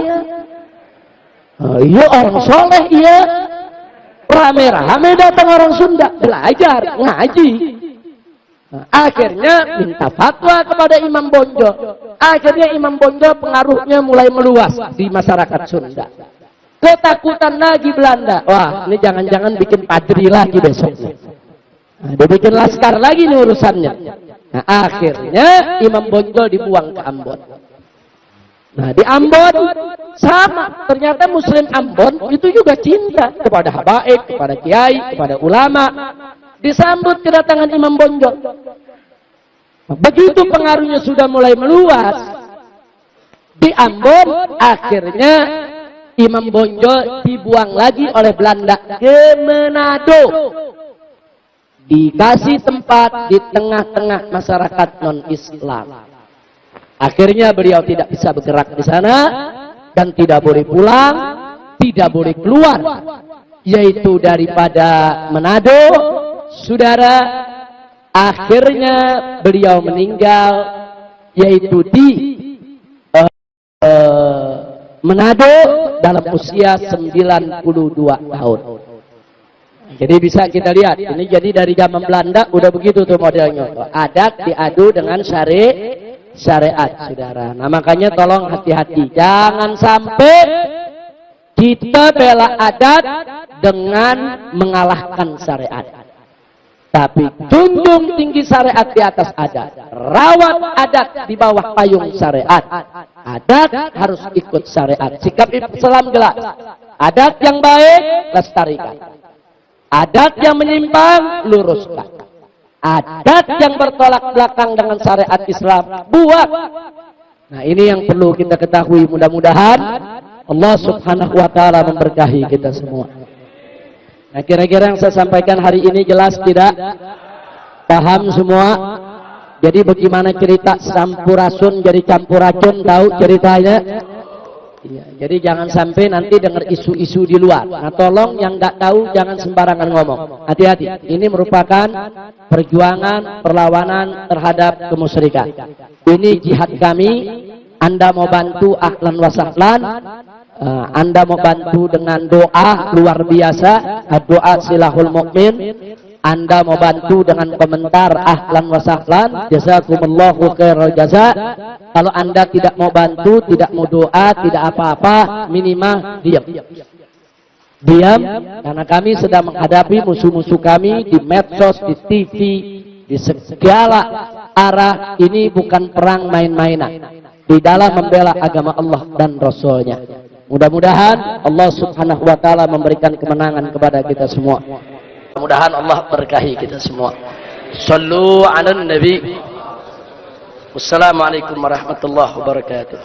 Iya orang soleh iya. Rame-rame datang orang Sunda, belajar, ngaji. Nah, akhirnya minta fatwa kepada Imam Bonjol. Akhirnya Imam Bonjol pengaruhnya mulai meluas di masyarakat Sunda. Ketakutan lagi Belanda. Wah, ini jangan-jangan bikin padri lagi besoknya. Nah, dia bikin laskar lagi nih urusannya. Nah, akhirnya Imam Bonjol dibuang ke Ambon. Nah, di Ambon sama. Ternyata Muslim Ambon itu juga cinta kepada habaib, kepada kiai, kepada ulama. Disambut kedatangan Imam Bonjol. Begitu pengaruhnya sudah mulai meluas di Ambon, akhirnya Imam Bonjol dibuang lagi oleh Belanda ke Manado. Dikasih tempat di tengah-tengah masyarakat non-Islam. Akhirnya beliau tidak bisa bergerak di sana dan tidak boleh pulang, tidak boleh keluar, yaitu daripada Manado, saudara. Akhirnya beliau meninggal, yaitu di Manado dalam usia 92 tahun. Jadi bisa kita lihat, ini jadi dari zaman Belanda udah begitu tuh modelnya. Adat diadu dengan syariat, saudara. Nah, makanya tolong hati-hati, jangan sampai kita bela adat dengan mengalahkan syariat. Tapi junjung tinggi syariat di atas adat. Rawat adat di bawah payung syariat. Adat harus ikut syariat. Sikap Islam jelas. Adat yang baik, lestarikan. Adat yang menyimpang, luruskan. Adat yang bertolak belakang dengan syariat Islam, buat. Nah, ini yang perlu kita ketahui. Mudah-mudahan Allah Subhanahu wa ta'ala memberkahi kita semua. Nah, kira-kira yang saya sampaikan hari ini jelas tidak? Paham semua? Jadi bagaimana cerita sampurasun jadi campur racun, tahu ceritanya? Iya, jadi jangan sampai nanti dengar isu-isu di luar. Nah, tolong yang nggak tahu jangan sembarangan ngomong. Hati-hati. Ini merupakan perjuangan, perlawanan terhadap kemusyrikan. Ini jihad kami. Anda mau bantu, ahlan wa sahlan. Anda mau bantu dengan doa luar biasa, doa silahul mukmin. Anda mau bantu dengan komentar, ahlan wa sahlan, jazakumullahu khairal jaza. Kalau Anda tidak mau bantu, tidak mau doa, tidak apa-apa, minimal diam. Diam, karena kami sedang menghadapi musuh-musuh kami di medsos, di TV, di segala arah. Ini bukan perang main-mainan. Di dalam membela agama Allah dan Rasulnya. Mudah-mudahan Allah Subhanahu wa ta'ala memberikan kemenangan kepada kita semua. Mudah-mudahan Allah berkahi kita semua. Sallu ala nabi. Wassalamualaikum warahmatullahi wabarakatuh.